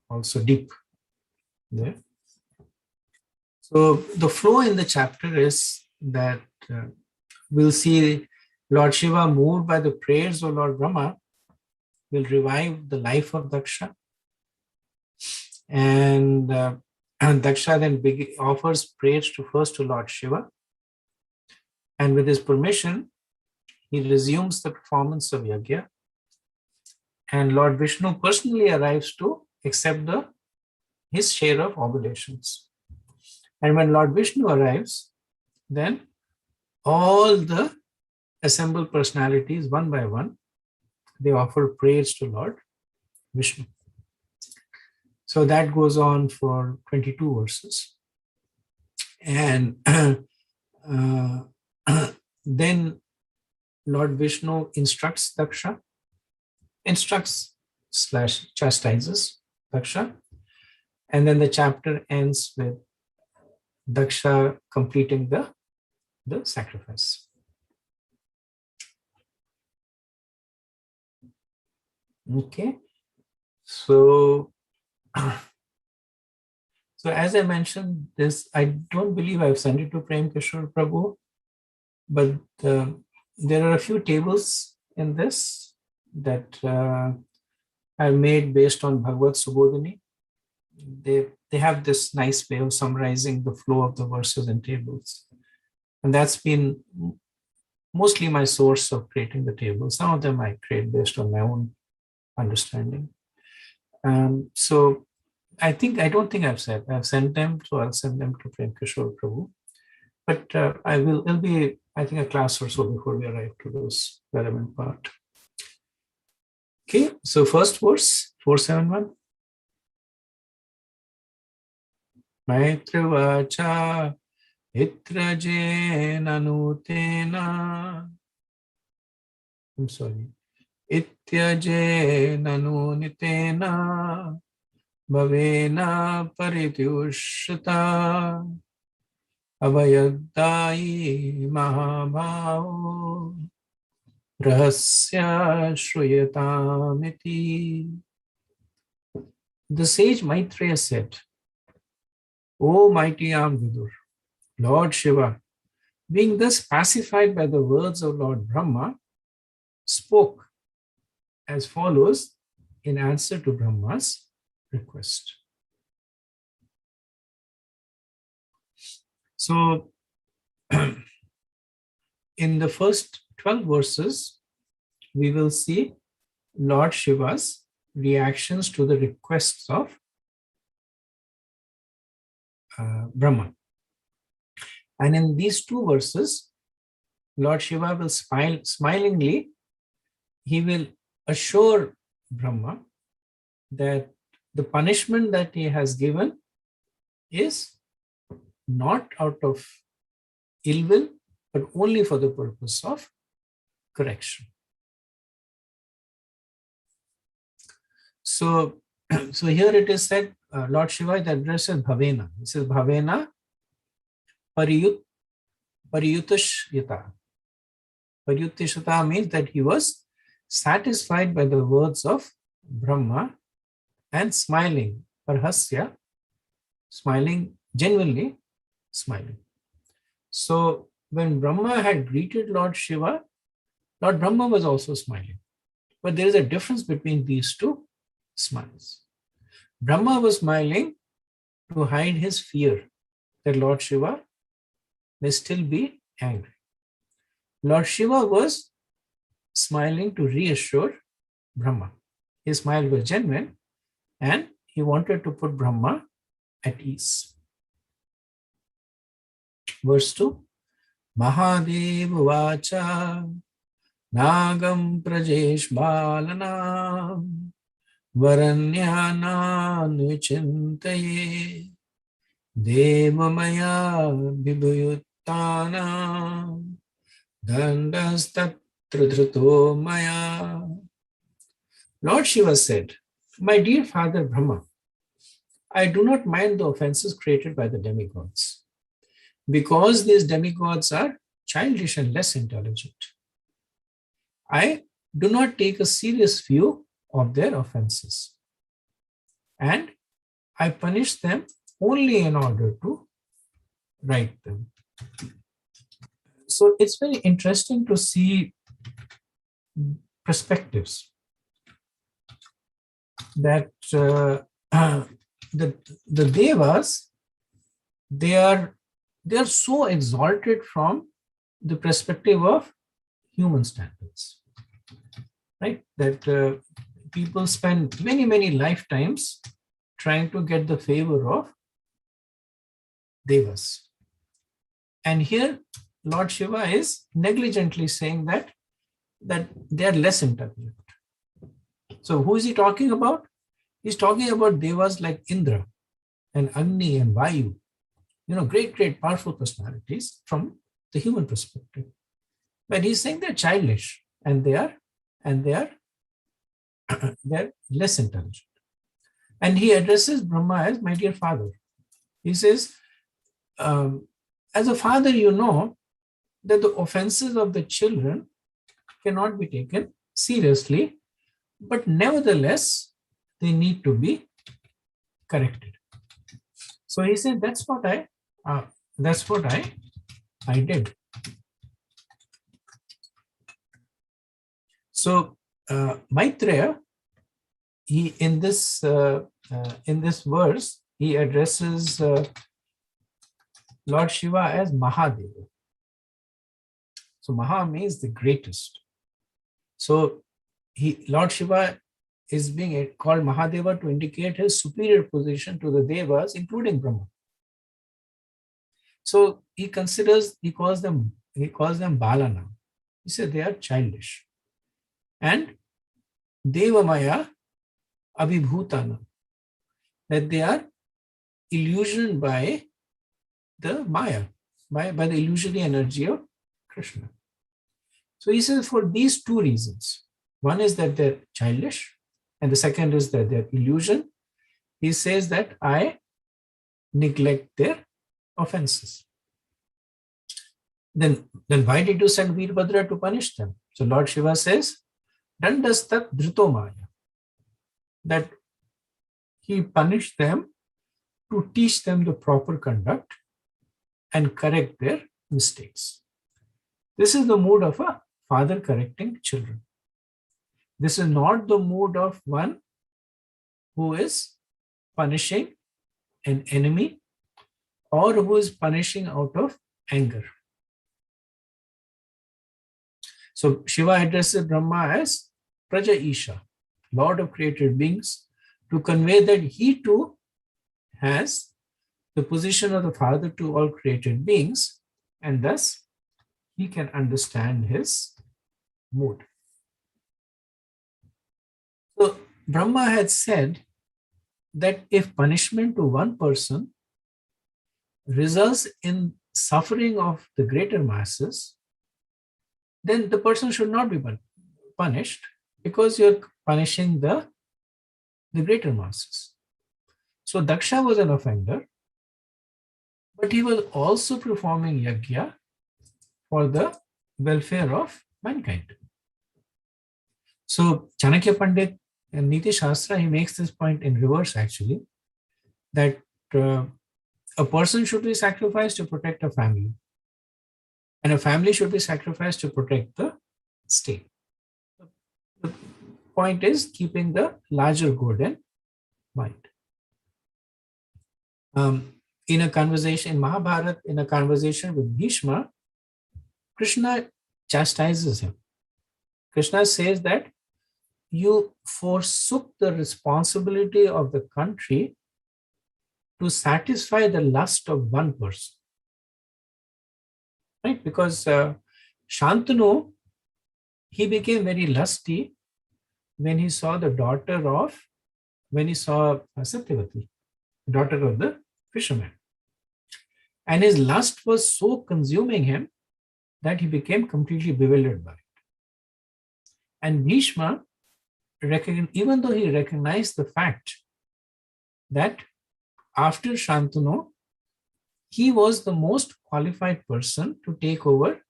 also deep. Yeah. So the flow in the chapter is that we'll see Lord Shiva, moved by the prayers of Lord Brahma, will revive the life of Daksha. And Daksha then offers prayers first to Lord Shiva. And with his permission, he resumes the performance of Yajna. And Lord Vishnu personally arrives to accept his share of oblations. And when Lord Vishnu arrives, then all the assembled personalities, one by one, they offer prayers to Lord Vishnu. So that goes on for 22 verses. And then Lord Vishnu instructs Daksha, / chastises Daksha. And then the chapter ends with Daksha completing the sacrifice. Okay, so as I mentioned this, I don't believe I've sent it to Prem Kishore Prabhu, but there are a few tables in this that I've made based on Bhagavad Subodhini. They have this nice way of summarizing the flow of the verses in tables. And that's been mostly my source of creating the tables. Some of them I create based on my own understanding. So I don't think I've sent them, so I'll send them to Prem Kishore Prabhu. But it'll be, I think, a class or so before we arrive to this relevant part. Okay, so first verse, 471. Maitrivacha itraje nanutena. I'm sorry. Ityaje nanunitena bhavena parityushrita avayadai mahabhavo rahasya shruyatamiti. The sage Maitreya said, O mighty armed Vidur, Lord Shiva, being thus pacified by the words of Lord Brahma, spoke as follows in answer to Brahma's request. So, in the first 12 verses, we will see Lord Shiva's reactions to the requests of Brahma. And in these two verses, Lord Shiva will smilingly, he will assure Brahma that the punishment that he has given is not out of ill will, but only for the purpose of correction. So here it is said, Lord Shiva addresses Bhavena. He says, Bhavena pariyutashyata. Pariyutashyata means that he was satisfied by the words of Brahma and smiling, parhasya, smiling, genuinely smiling. So when Brahma had greeted Lord Shiva, Lord Brahma was also smiling. But there is a difference between these two smiles. Brahma was smiling to hide his fear that Lord Shiva may still be angry. Lord Shiva was smiling to reassure Brahma. His smile was genuine and he wanted to put Brahma at ease. Verse 2. Mahadev Vacha Nagam Prajesh Balanam Varanyanam Vichintaye Devamaya Vibhuyuttanam Dandastatra Maya. Lord Shiva said, my dear father Brahma, I do not mind the offenses created by the demigods, because these demigods are childish and less intelligent. I do not take a serious view of their offenses, and I punish them only in order to right them. So it's very interesting to see perspectives that the devas, they are so exalted from the perspective of human standards, right? That people spend many lifetimes trying to get the favor of devas, and here Lord Shiva is negligently saying that they are less intelligent. So who is he talking about? He's talking about devas like Indra and Agni and Vayu, great powerful personalities from the human perspective. But he's saying they're childish and they're less intelligent. And he addresses Brahma as my dear father. He says, as a father, you know that the offenses of the children cannot be taken seriously, but nevertheless, they need to be corrected. So he said, that's what I did. So Maitreya, he in this verse, he addresses Lord Shiva as Mahadeva. So Maha means the greatest. So Lord Shiva is being called Mahadeva to indicate his superior position to the devas, including Brahma. So he calls them Balana. He said they are childish. And Devamaya Abhibhutana, that they are illusioned by the Maya, by the illusory energy of Krishna. So he says for these two reasons, one is that they're childish, and the second is that they're illusion. He says that I neglect their offenses. Then why did you send Veerbhadra to punish them? So Lord Shiva says, Dandastat Dhritomaya, that he punished them to teach them the proper conduct and correct their mistakes. This is the mood of a father correcting children. This is not the mood of one who is punishing an enemy or who is punishing out of anger. So Shiva addresses Brahma as Praja Isha, Lord of created beings, to convey that he too has the position of the father to all created beings, and thus he can understand his mood. So Brahma had said that if punishment to one person results in suffering of the greater masses, then the person should not be punished, because you're punishing the greater masses. So Daksha was an offender, but he was also performing yajna for the welfare of mankind. So Chanakya Pandit in Niti Shastra, he makes this point in reverse actually, that a person should be sacrificed to protect a family, and a family should be sacrificed to protect the state. The point is keeping the larger good in mind. in a conversation in Mahabharata, in a conversation with Bhishma, Krishna chastises him. Krishna says that you forsook the responsibility of the country to satisfy the lust of one person. Right? Because Shantanu, he became very lusty when he saw Satyavati, daughter of the fisherman. And his lust was so consuming him that he became completely bewildered by it. And Bhishma, even though he recognized the fact that after Shantanu, he was the most qualified person to take over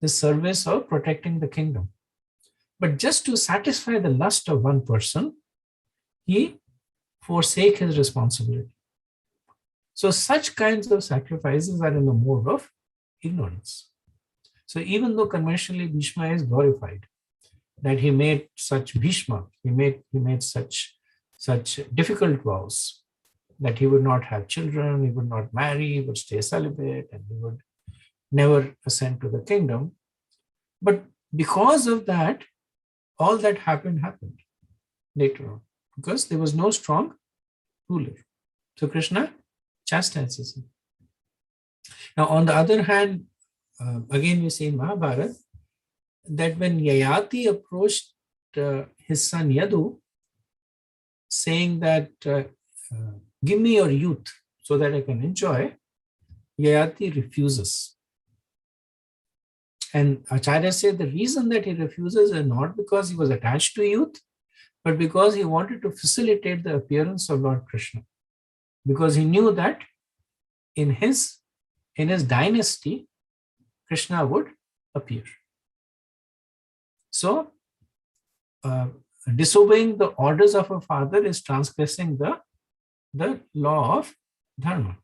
the service of protecting the kingdom. But just to satisfy the lust of one person, he forsake his responsibility. So such kinds of sacrifices are in the mode of ignorance. So even though conventionally Bhishma is glorified, that he made such Bhishma, he made such difficult vows, that he would not have children, he would not marry, he would stay celibate, and he would never ascend to the kingdom. But because of that, all that happened later on, because there was no strong ruler. So Krishna chastises him. Now, on the other hand, again we see in Mahabharata that when Yayati approached his son Yadu, saying that give me your youth so that I can enjoy, Yayati refuses. And Acharya said the reason that he refuses is not because he was attached to youth, but because he wanted to facilitate the appearance of Lord Krishna. Because he knew that in his dynasty, Krishna would appear. So, disobeying the orders of a father is transgressing the law of dharma.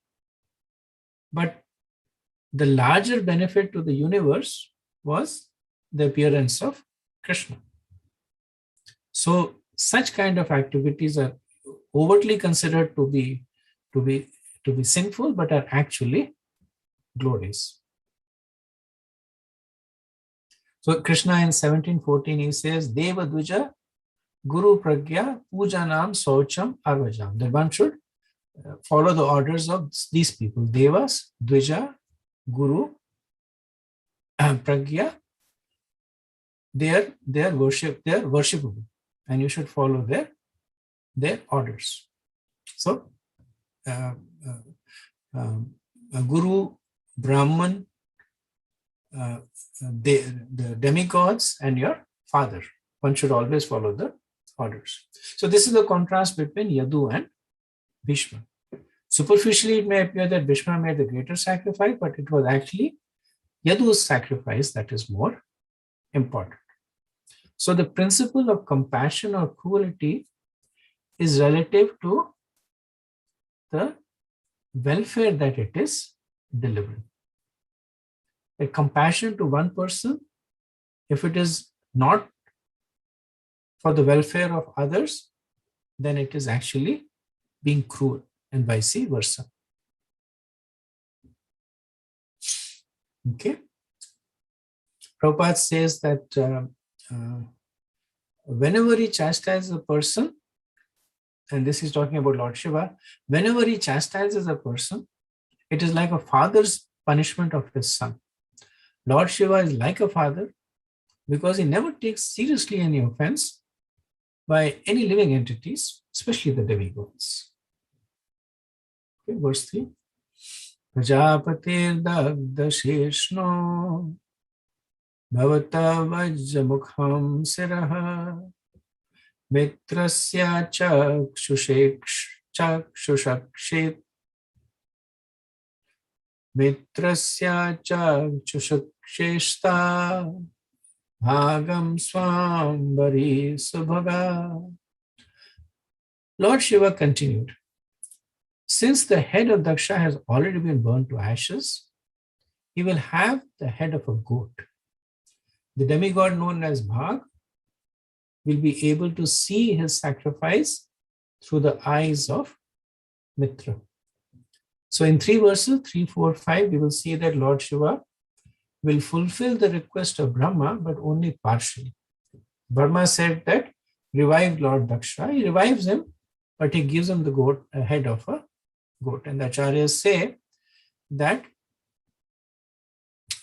But the larger benefit to the universe was the appearance of Krishna. So such kind of activities are overtly considered to be sinful, but are actually glorious. So Krishna in 17:14 he says, Deva Dvija Guru Pragya Pujanam Saucham Arvajam. That one should follow the orders of these people. Devas, Dvija, Guru, Pragya, they are worshipable, and you should follow their orders. So Guru, Brahman, the demigods, and your father. One should always follow the orders. So this is the contrast between Yadu and Bhishma. Superficially, it may appear that Bhishma made the greater sacrifice, but it was actually Yadu's sacrifice that is more important. So the principle of compassion or cruelty is relative to the welfare that it is delivering. A compassion to one person, if it is not for the welfare of others, then it is actually being cruel, and vice versa. Okay. Prabhupada says that whenever he chastises a person, and this is talking about Lord Shiva, whenever he chastises a person, it is like a father's punishment of his son. Lord Shiva is like a father because he never takes seriously any offense by any living entities, especially the demigods. Okay, verse 3. Prajapatir dagda sheshno bhavata vajjamukham siraha mitrasya chakshusakshit mitrasya chakshusaksheshta bhagam swambari subhaga. Lord Shiva continued, since the head of Daksha has already been burned to ashes, he will have the head of a goat. The demigod known as Bhag will be able to see his sacrifice through the eyes of Mitra. So in 3 verses, 3, 4, 5, we will see that Lord Shiva will fulfill the request of Brahma, but only partially. Brahma said that revive Lord Daksha. He revives him, but he gives him the goat, a head of a goat. And the acharyas say that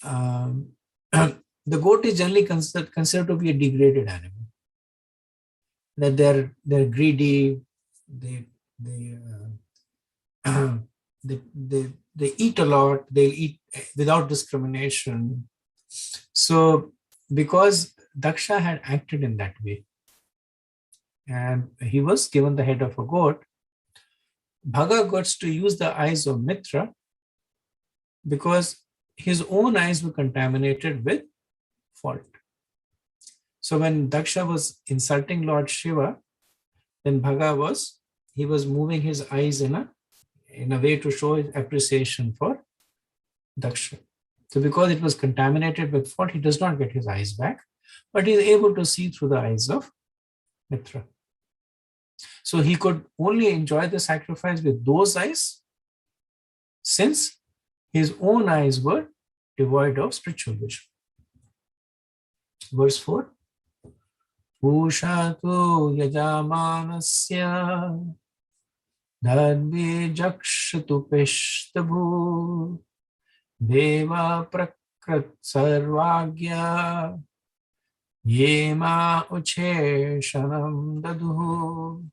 the goat is generally considered to be a degraded animal. That they're greedy, they eat a lot, they'll eat without discrimination. So because Daksha had acted in that way, and he was given the head of a goat, Bhaga got to use the eyes of Mitra because his own eyes were contaminated with fault. So when Daksha was insulting Lord Shiva, then Bhaga was moving his eyes in a way to show his appreciation for Daksha. So because it was contaminated with fault, he does not get his eyes back, but he is able to see through the eyes of Mitra. So he could only enjoy the sacrifice with those eyes, since his own eyes were devoid of spiritual vision. Verse 4. Pushatu yajamanasya dhadvi jakshatu pishtabhu deva prakrit sarvagya yema ucheshanam daduhu.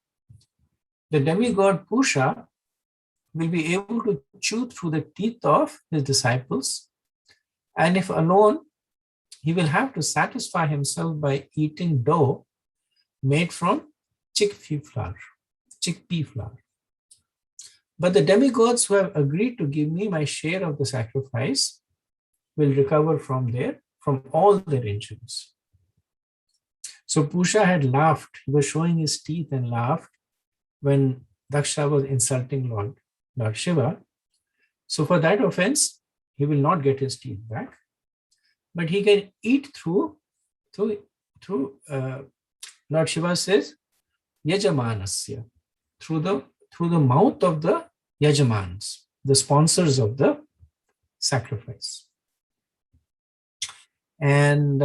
The demigod Pusha will be able to chew through the teeth of his disciples, and if alone, he will have to satisfy himself by eating dough made from chickpea flour. But the demigods who have agreed to give me my share of the sacrifice will recover from all their injuries. So Pusha had laughed. He was showing his teeth and laughed when Daksha was insulting Lord Shiva. So for that offense, he will not get his teeth back, but he can eat through Lord Shiva says, Yajamanasya, through the mouth of the Yajamans, the sponsors of the sacrifice. And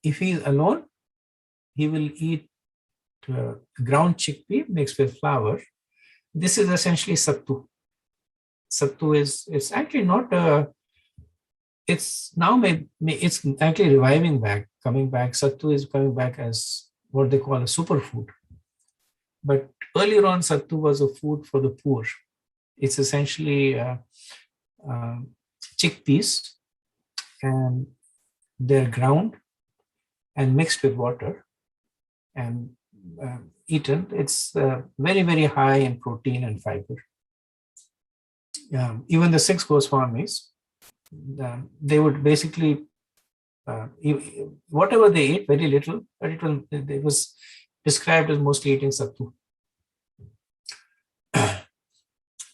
if he is alone, he will eat ground chickpea mixed with flour. This is essentially sattu. Sattu it's actually not it's actually reviving back, coming back. Sattu is coming back as what they call a superfood. But earlier on, sattu was a food for the poor. It's essentially chickpeas, and they're ground and mixed with water and eaten. It's very, very high in protein and fiber. Even the 6 Goswamis, they would basically, whatever they ate, very little, but it was described as mostly eating sattu.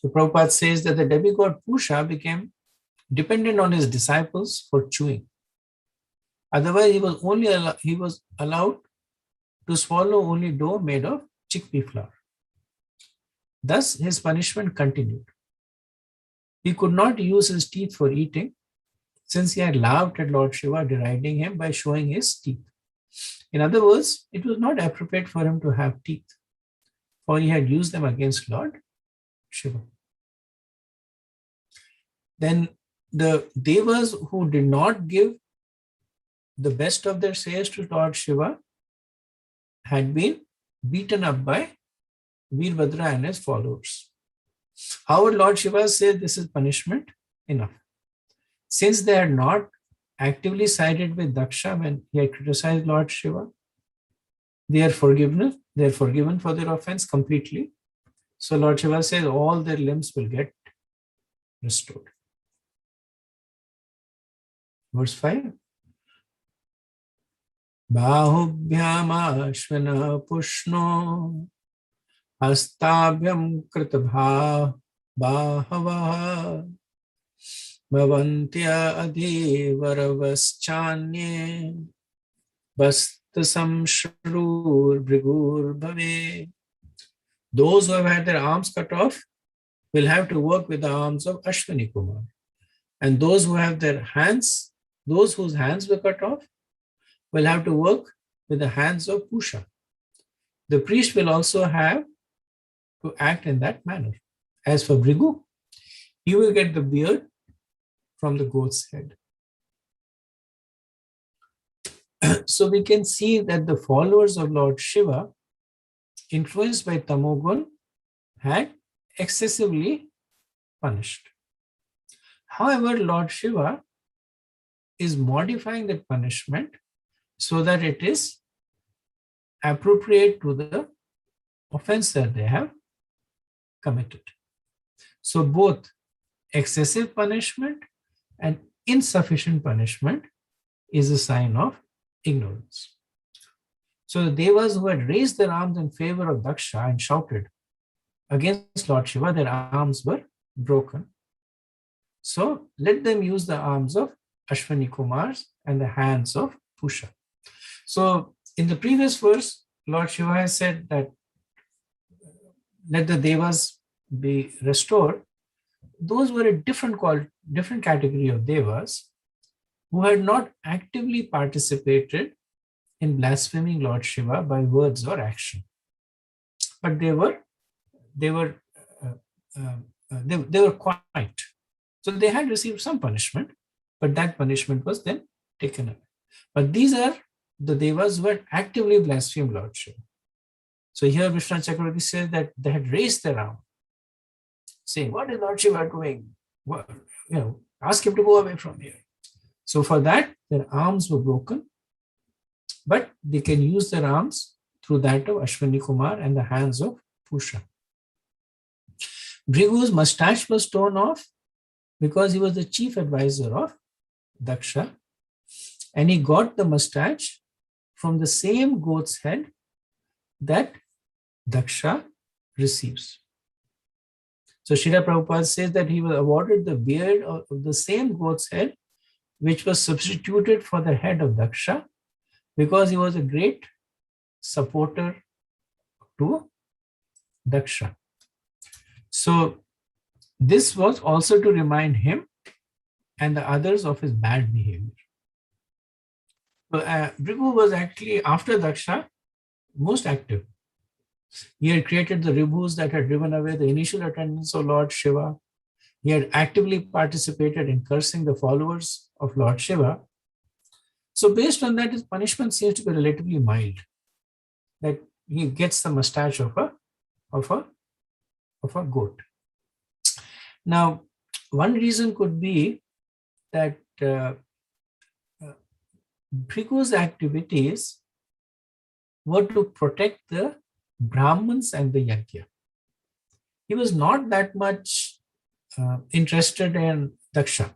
The Prabhupada says that the demigod Pusha became dependent on his disciples for chewing. Otherwise, he was allowed to swallow only dough made of chickpea flour. Thus, his punishment continued. He could not use his teeth for eating, since he had laughed at Lord Shiva, deriding him by showing his teeth. In other words, it was not appropriate for him to have teeth, for he had used them against Lord Shiva. Then the Devas who did not give the best of their shares to Lord Shiva had been beaten up by Veerbhadra and his followers. However, Lord Shiva said this is punishment enough. Since they had not actively sided with Daksha when he had criticized Lord Shiva, they are forgiven for their offense completely. So Lord Shiva says all their limbs will get restored. Verse 5. Bahubhyam ashvana pushno hastabhyam kritabha bahava bhavantya adhivaravas-chanye bastasam shrur brigur bhave. Those who have had their arms cut off will have to work with the arms of Ashwani Kumar. And those who have their hands, those whose hands were cut off, will have to work with the hands of Pusha. The priest will also have to act in that manner. As for Bhrigu, he will get the beard from the goat's head. So we can see that the followers of Lord Shiva, influenced by Tamogun, had excessively punished. However, Lord Shiva is modifying that punishment so that it is appropriate to the offense that they have committed. So both excessive punishment and insufficient punishment is a sign of ignorance. So the Devas who had raised their arms in favor of Daksha and shouted against Lord Shiva, their arms were broken. So let them use the arms of Ashwani Kumars and the hands of Pusha. So in the previous verse, Lord Shiva has said that let the Devas be restored. Those were a different category of Devas who had not actively participated in blaspheming Lord Shiva by words or action, but they were quiet. So they had received some punishment, but that punishment was then taken away. But these are the Devas who had actively blasphemed Lord Shiva. So here Vishnu Chakravarti says that they had raised their arm, saying, "What is Lord Shiva doing? What, ask him to go away from here." So for that, their arms were broken, but they can use their arms through that of Ashwani Kumar and the hands of Pusha. Bhrigu's mustache was torn off because he was the chief advisor of Daksha, and he got the mustache from the same goat's head that Daksha receives. So Srila Prabhupada says that he was awarded the beard of the same goat's head, which was substituted for the head of Daksha, because he was a great supporter to Daksha. So this was also to remind him and the others of his bad behavior. So Bhrigu was actually, after Daksha, most active. He had created the ribhus that had driven away the initial attendants of Lord Shiva. He had actively participated in cursing the followers of Lord Shiva. So based on that, his punishment seems to be relatively mild. That he gets the mustache of a goat. Now, one reason could be that Bhrigu's activities were to protect the Brahmins and the Yajna. He was not that much interested in Daksha.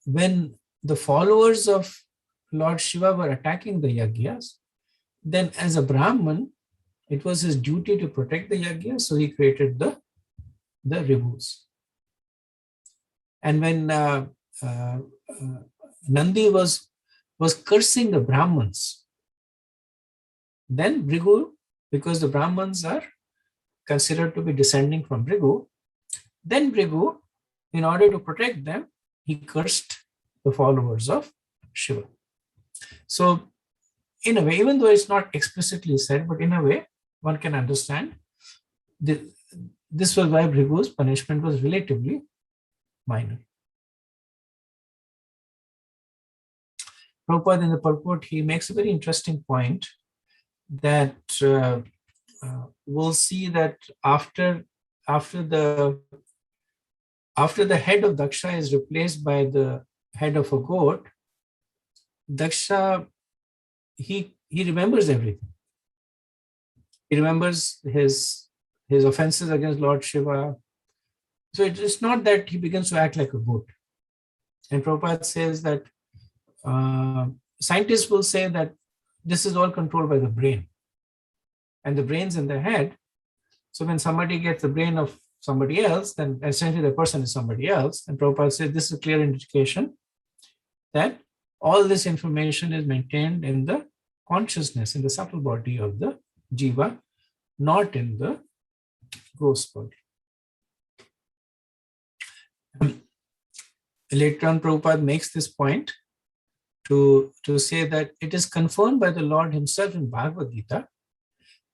When the followers of Lord Shiva were attacking the Yajnas, then as a Brahmin, it was his duty to protect the Yajna, so he created the ribhus. And when Nandi was cursing the Brahmins, then Bhrigu, because the Brahmins are considered to be descending from Bhrigu, then Bhrigu, in order to protect them, he cursed the followers of Shiva. So in a way, even though it's not explicitly said, but in a way, one can understand this was why Bhrigu's punishment was relatively minor. Prabhupada in the purport, he makes a very interesting point that we'll see that after the head of Daksha is replaced by the head of a goat, Daksha, he remembers everything. He remembers his offenses against Lord Shiva. So it's not that he begins to act like a goat. And Prabhupada says that scientists will say that this is all controlled by the brain. And the brain's in the head. So when somebody gets the brain of somebody else, then essentially the person is somebody else. And Prabhupada says this is a clear indication that all this information is maintained in the consciousness, in the subtle body of the jiva, not in the gross body. Later on, Prabhupada makes this point to say that it is confirmed by the Lord himself in Bhagavad Gita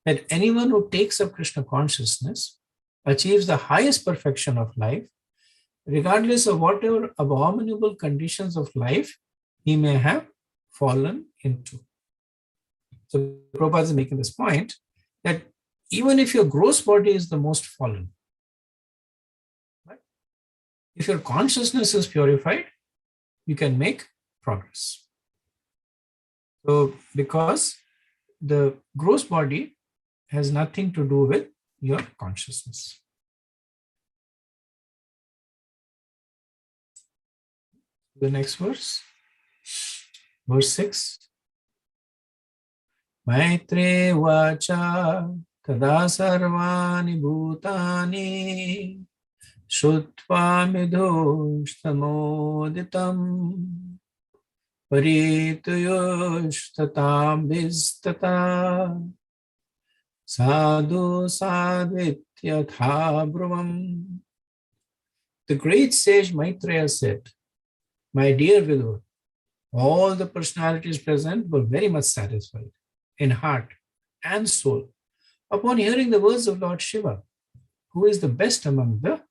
that anyone who takes up Krishna consciousness achieves the highest perfection of life, regardless of whatever abominable conditions of life he may have fallen into. So Prabhupada is making this point that even if your gross body is the most fallen, right? If your consciousness is purified, you can make progress. So because the gross body has nothing to do with your consciousness. The next verse, verse 6. Maitre vacha tada sarvani bhutani shutva midhushtamoditam parituyushtatam vistata sadhu sadvityatha braham. The great sage Maitreya said, my dear Vidur, all the personalities present were very much satisfied in heart and soul upon hearing the words of Lord Shiva, who is the best among the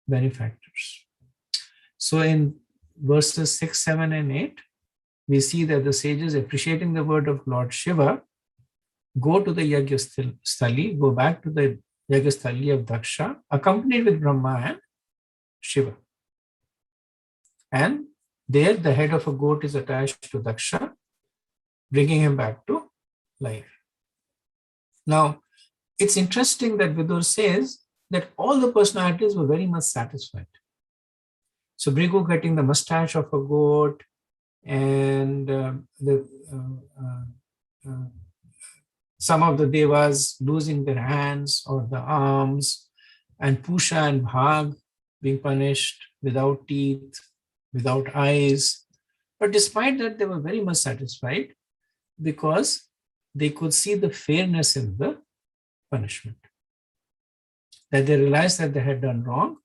benefactors. So in verses 6, 7, and 8, we see that the sages, appreciating the word of Lord Shiva, go to the Yajna Sthali, go back to the Yajna Sthali of Daksha, accompanied with Brahma and Shiva. And there the head of a goat is attached to Daksha, bringing him back to life. Now, it's interesting that Vidur says that all the personalities were very much satisfied. So Bhrigu getting the mustache of a goat, and some of the devas losing their hands or the arms, and Pusha and Bhag being punished without teeth, without eyes. But despite that, they were very much satisfied because they could see the fairness in the punishment. That they realized that they had done wrong,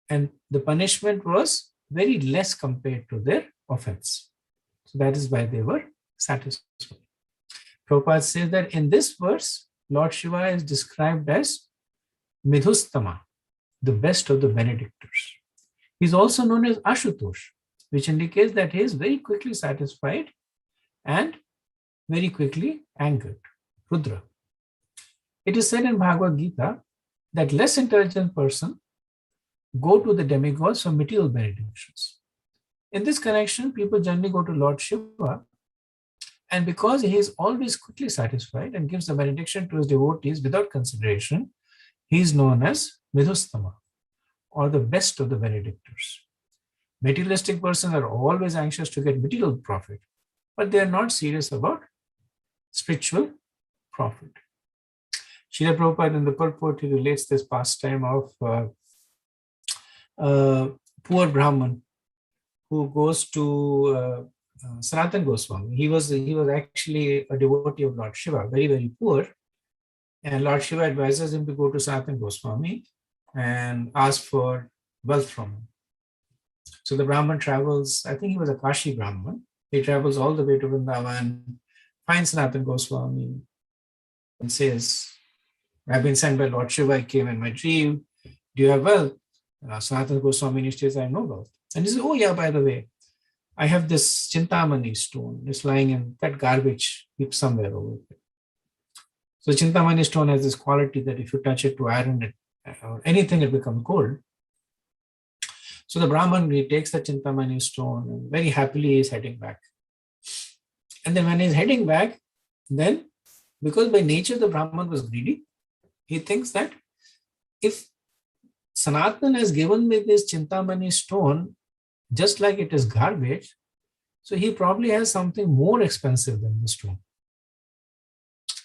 and the punishment was very less compared to their offense. So that is why they were satisfied. Prabhupada says that in this verse, Lord Shiva is described as Midhustama, the best of the benedictors. He is also known as Ashutosh, which indicates that he is very quickly satisfied and very quickly angered, Rudra. It is said in Bhagavad Gita that less intelligent person go to the demigods for material benedictions. In this connection, people generally go to Lord Shiva, and because he is always quickly satisfied and gives the benediction to his devotees without consideration, he is known as Midhustama, or the best of the benedictors. Materialistic persons are always anxious to get material profit, but they are not serious about spiritual profit. Srila Prabhupada in the purport, he relates this pastime of poor Brahman who goes to Sanatana Goswami. He was actually a devotee of Lord Shiva, very, very poor. And Lord Shiva advises him to go to Sanatana Goswami and ask for wealth from him. So the Brahman travels, I think he was a Kashi Brahman. He travels all the way to Vrindavan, finds Sanatana Goswami and says, I've been sent by Lord Shiva, I came in my dream. Do you have wealth? Sanatana Goswami says, I have no wealth. And he says, oh yeah, by the way, I have this Chintamani stone. It's lying in that garbage heap somewhere over there. So Chintamani stone has this quality that if you touch it to iron it or anything, it becomes gold. So the Brahman, he takes the Chintamani stone and very happily is heading back. And then when he's heading back, then because by nature the Brahman was greedy, he thinks that if Sanatana has given me this Chintamani stone, just like it is garbage, so he probably has something more expensive than the stone.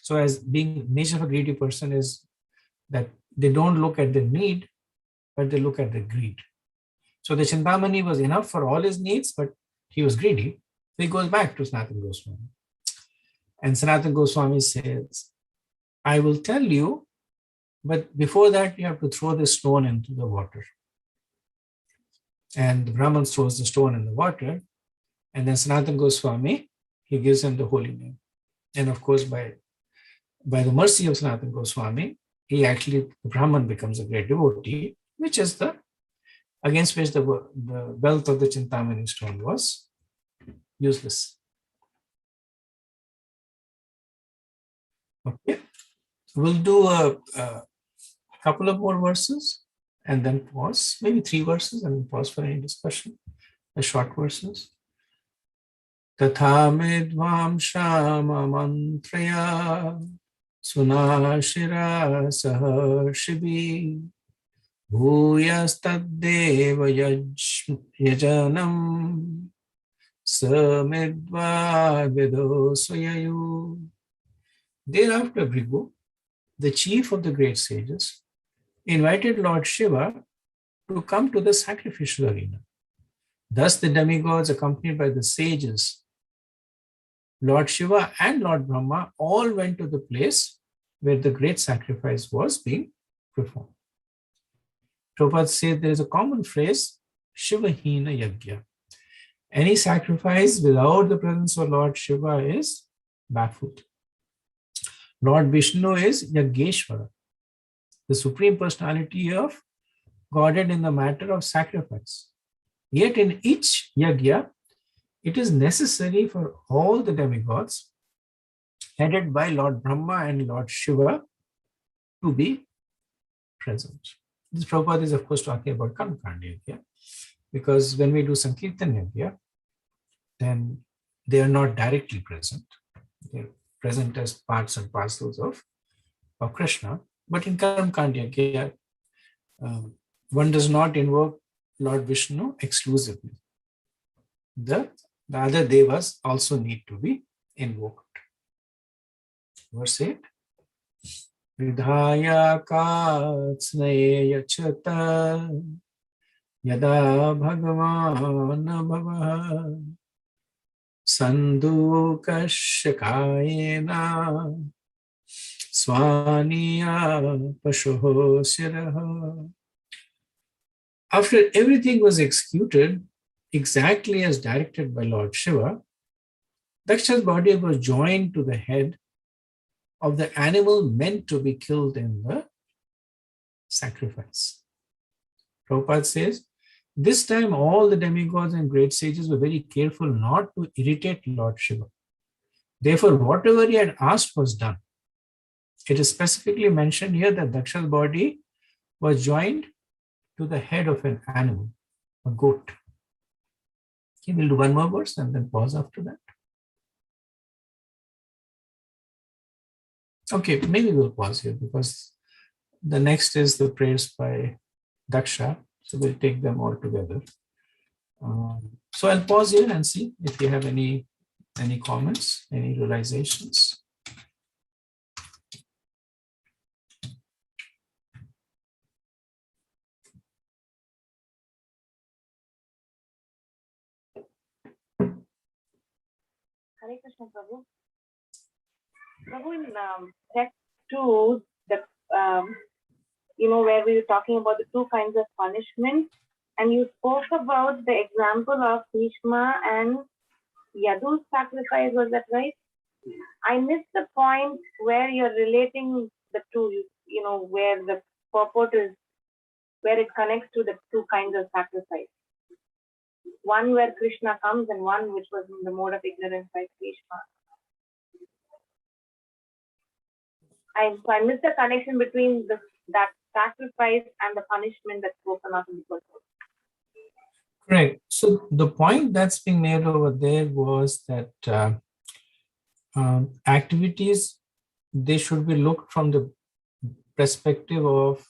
So as being nature of a greedy person is that they don't look at the need, but they look at the greed. So the Chintamani was enough for all his needs, but he was greedy. So he goes back to Sanatana Goswami. And Sanatana Goswami says, I will tell you But before that, you have to throw the stone into the water. And the Brahman throws the stone in the water, and then Sanatana Goswami, he gives him the holy name. And of course, by the mercy of Sanatana Goswami, the Brahman becomes a great devotee, which is against which the wealth of the Chintamani stone was useless. Okay, we'll do a couple of more verses and then pause, maybe 3 verses and then pause for any discussion, the short verses. Tatha medvam shama mantraya sunashira saharshibi bhuyastadeva yajanam samedva vidosvayayu. Thereafter, Bhrigu, the chief of the great sages, invited Lord Shiva to come to the sacrificial arena. Thus, the demigods, accompanied by the sages, Lord Shiva and Lord Brahma, all went to the place where the great sacrifice was being performed. Prabhupada said there is a common phrase, Shivahina Yajna. Any sacrifice without the presence of Lord Shiva is baffled. Lord Vishnu is Yajneshwara, the Supreme Personality of Godhead in the matter of sacrifice. Yet in each yajna, it is necessary for all the demigods, headed by Lord Brahma and Lord Shiva, to be present. This Prabhupada is, of course, talking about Karmakandi yajna, because when we do Sankirtan yajna, then they are not directly present. They're present as parts and parcels of Krishna. But in Karmakandi yajna, one does not invoke Lord Vishnu exclusively. The other devas also need to be invoked. Verse 8. Vidhaya katsnaya chata yada bhagavan bhava sandukashakayena swaniya pashuho siraha. After everything was executed exactly as directed by Lord Shiva, Daksha's body was joined to the head of the animal meant to be killed in the sacrifice. Prabhupada says, this time all the demigods and great sages were very careful not to irritate Lord Shiva. Therefore, whatever he had asked was done. It is specifically mentioned here that Daksha's body was joined to the head of an animal, a goat. Okay, we'll do one more verse and then pause after that. Okay, maybe we'll pause here because the next is the prayers by Daksha. So we'll take them all together. So I'll pause here and see if you have any comments, any realizations. Hare Krishna, Prabhu. Prabhu, in text 2, where we were talking about the 2 kinds of punishment, and you spoke about the example of Bhishma and Yadu's sacrifice, was that right? I missed the point where you're relating the 2, where the purport is, where it connects to the 2 kinds of sacrifice. One where Krishna comes and one which was in the mode of ignorance by Bhishma. I missed the connection between that sacrifice and the punishment that's spoken of in the purport. Correct. So the point that's being made over there was that activities, they should be looked from the perspective of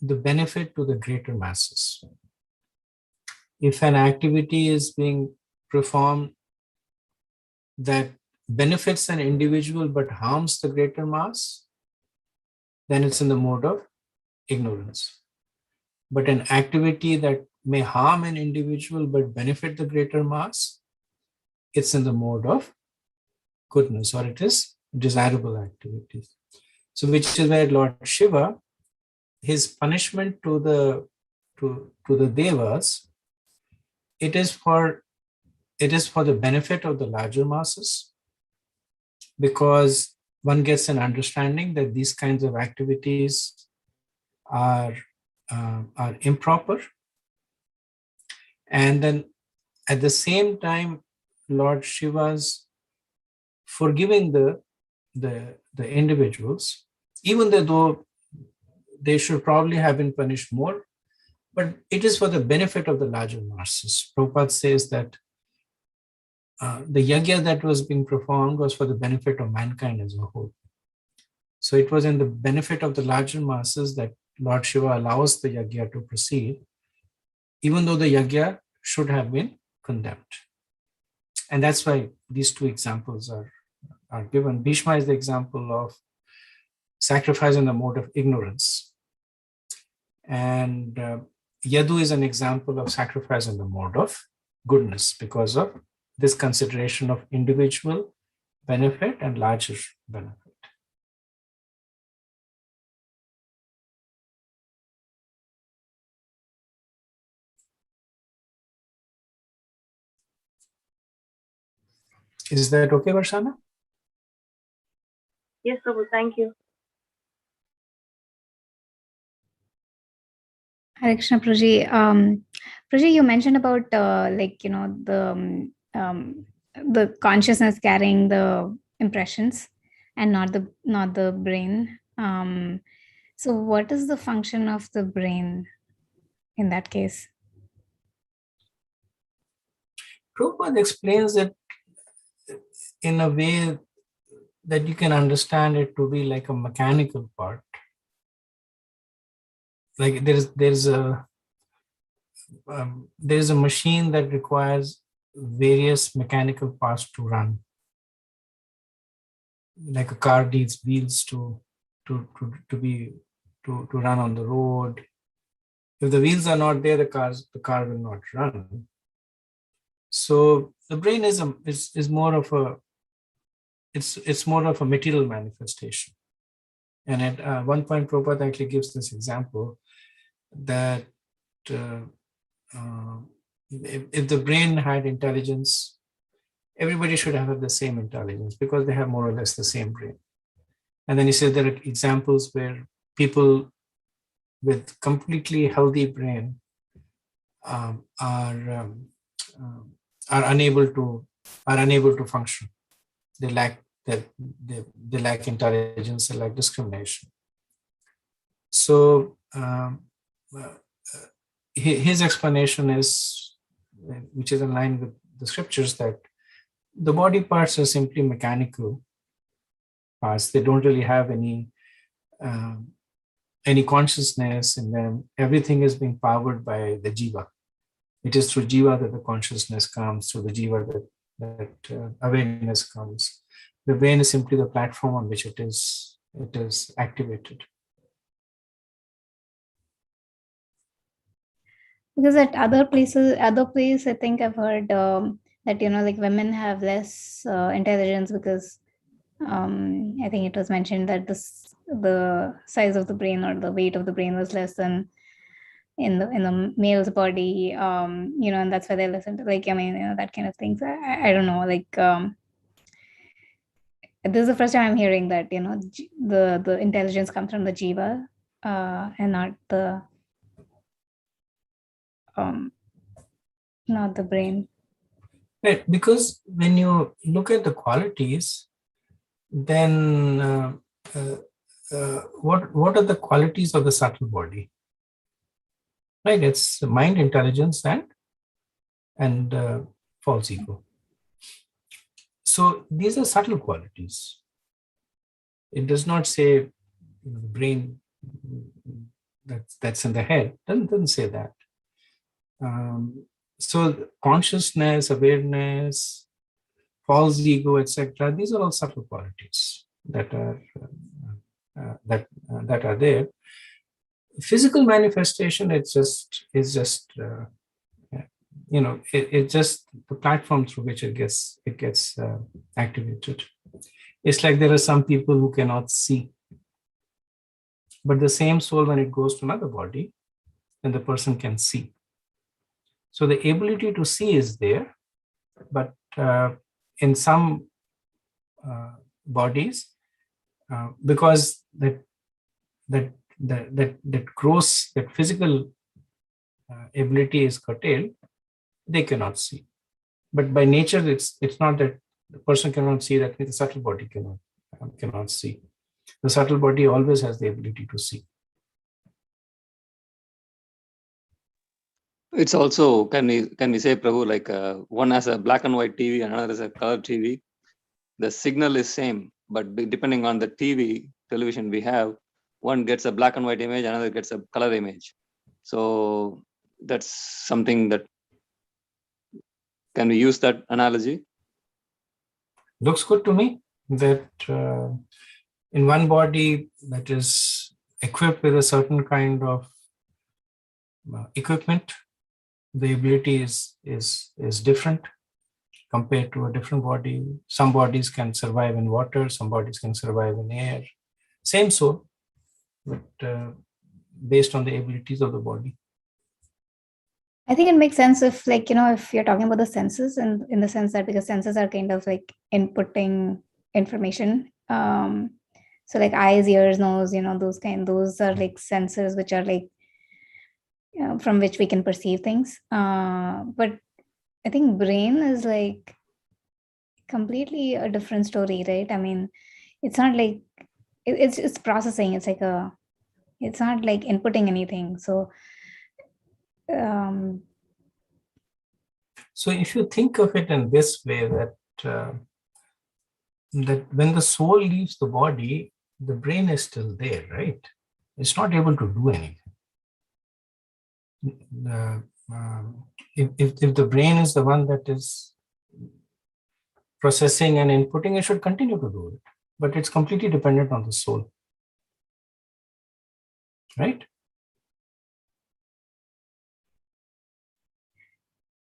the benefit to the greater masses. If an activity is being performed that benefits an individual but harms the greater mass, then it's in the mode of ignorance. But an activity that may harm an individual but benefit the greater mass, it's in the mode of goodness, or it is desirable activities. So which is where Lord Shiva, his punishment to the devas, it is for the benefit of the larger masses, because one gets an understanding that these kinds of activities are improper. And then at the same time, Lord Shiva's forgiving the individuals, even though they should probably have been punished more, but it is for the benefit of the larger masses. Prabhupada says that the yajna that was being performed was for the benefit of mankind as a whole. So it was in the benefit of the larger masses that Lord Shiva allows the yajna to proceed, even though the yajna should have been condemned. And that's why these two examples are given. Bhishma is the example of sacrifice in the mode of ignorance. And Yadu is an example of sacrifice in the mode of goodness, because of this consideration of individual benefit and larger benefit. Is that okay, Varshana? Yes, Prabhu, thank you. Hare Krishna, Prabhuji. Prabhuji, you mentioned about the consciousness carrying the impressions and not the brain. So what is the function of the brain in that case? Prabhupada explains it in a way that you can understand it to be like a mechanical part. Like there's a machine that requires various mechanical parts to run. Like a car needs wheels to run on the road. If the wheels are not there, the car will not run. So the brain is more of a material manifestation. And at one point, Prabhupada actually gives this example that if the brain had intelligence, everybody should have the same intelligence because they have more or less the same brain. And then he said there are examples where people with completely healthy brain are unable to function. They lack intelligence, they lack discrimination. So his explanation is, which is in line with the scriptures, that the body parts are simply mechanical parts. They don't really have any consciousness in them. Everything is being powered by the jiva. It is through jiva that the consciousness comes, through the jiva that awareness comes. The brain is simply the platform on which it is activated. Because at other places, I think I've heard that like women have less intelligence because I think it was mentioned that the size of the brain or the weight of the brain was less than in the male's body, and that's why they listen to that kind of things. I don't know, this is the first time I'm hearing that the intelligence comes from the jiva and not the brain. Right, because when you look at the qualities, then what are the qualities of the subtle body? Right, it's mind, intelligence, and false ego. So these are subtle qualities. It does not say the brain that's in the head. Doesn't say that. So consciousness, awareness, false ego, etc. These are all subtle qualities that are there. Physical manifestation, it's just it's just the platform through which it gets activated. It's like there are some people who cannot see. But the same soul, when it goes to another body, then the person can see. So the ability to see is there, but in some bodies, because that gross, that physical ability is curtailed, they cannot see. But by nature, it's not that the person cannot see, that the subtle body cannot see. The subtle body always has the ability to see. It's also, can we say, Prabhu, like one has a black and white TV, another is a color TV. The signal is same, but depending on the television we have, one gets a black and white image, another gets a color image. So that's something that, can we use that analogy? Looks good to me that in one body that is equipped with a certain kind of equipment, the ability is different compared to a different body. Some bodies can survive in water, some bodies can survive in air. Same soul, but based on the abilities of the body. I think it makes sense if, like, if you're talking about the senses, and in the sense that, because senses are kind of like inputting information. So like eyes, ears, nose, those are like sensors which are like from which we can perceive things. But I think brain is like completely a different story, right? I mean, it's not like it's processing. It's like it's not like inputting anything. So so if you think of it in this way, that when the soul leaves the body, the brain is still there, right? It's not able to do anything. If the brain is the one that is processing and inputting, it should continue to do it, but it's completely dependent on the soul, right?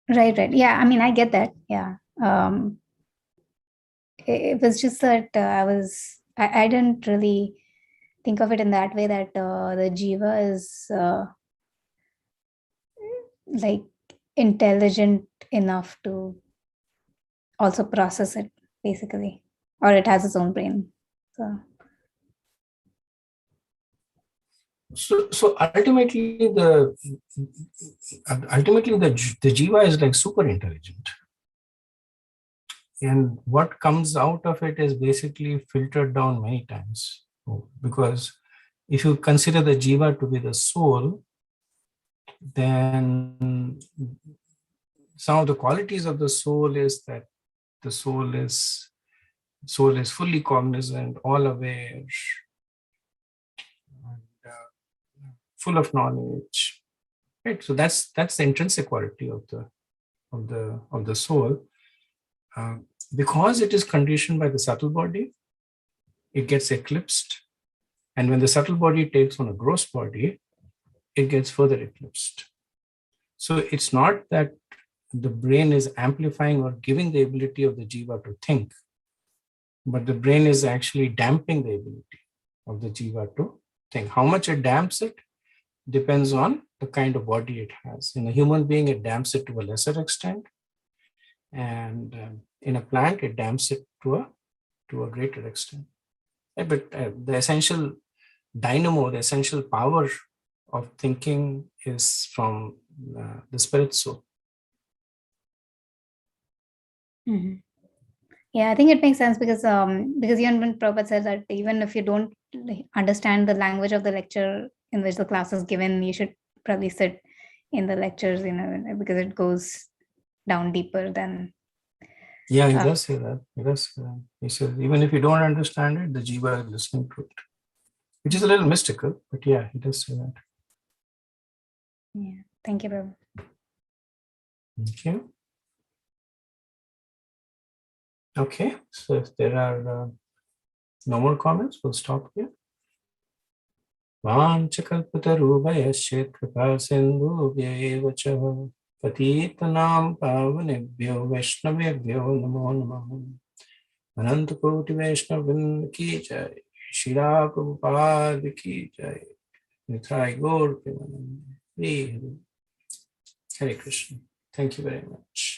Right. Yeah. I mean, I get that. Yeah. It was just that I didn't really think of it in that way, that the jiva is like intelligent enough to also process it, basically, or it has its own brain. So ultimately, the jiva is like super intelligent, and what comes out of it is basically filtered down many times. Because if you consider the jiva to be the soul, then some of the qualities of the soul is that the soul is fully cognizant, all aware, and full of knowledge, right? So that's the intrinsic quality of the soul. Because it is conditioned by the subtle body, it gets eclipsed, and when the subtle body takes on a gross body, it gets further eclipsed. So it's not that the brain is amplifying or giving the ability of the jiva to think, but the brain is actually damping the ability of the jiva to think. How much it damps it depends on the kind of body it has. In a human being, it damps it to a lesser extent, and in a plant, it damps it to a greater extent. But the essential dynamo, the essential power of thinking is from the spirit soul. Mm-hmm. Yeah, I think it makes sense because even when Prabhupada says that even if you don't understand the language of the lecture in which the class is given, you should probably sit in the lectures, because it goes down deeper than. Yeah, he does say that. He says even if you don't understand it, the jiva is listening to it, which is a little mystical, but yeah, he does say that. Yeah, thank you, Prabhu. Thank you. Okay, so if there are no more comments, we'll stop here. Vanchakalpatarubhayasya kripa sindhubhya eva cha patitanam pavanebhyo vaishnavebhyo namo namaha. Ananta Koti Vaishnav Vrinda ki jai. Shira Prabhupada ki jai. Nithai Gaur Premanande. Hare Krishna. Thank you very much.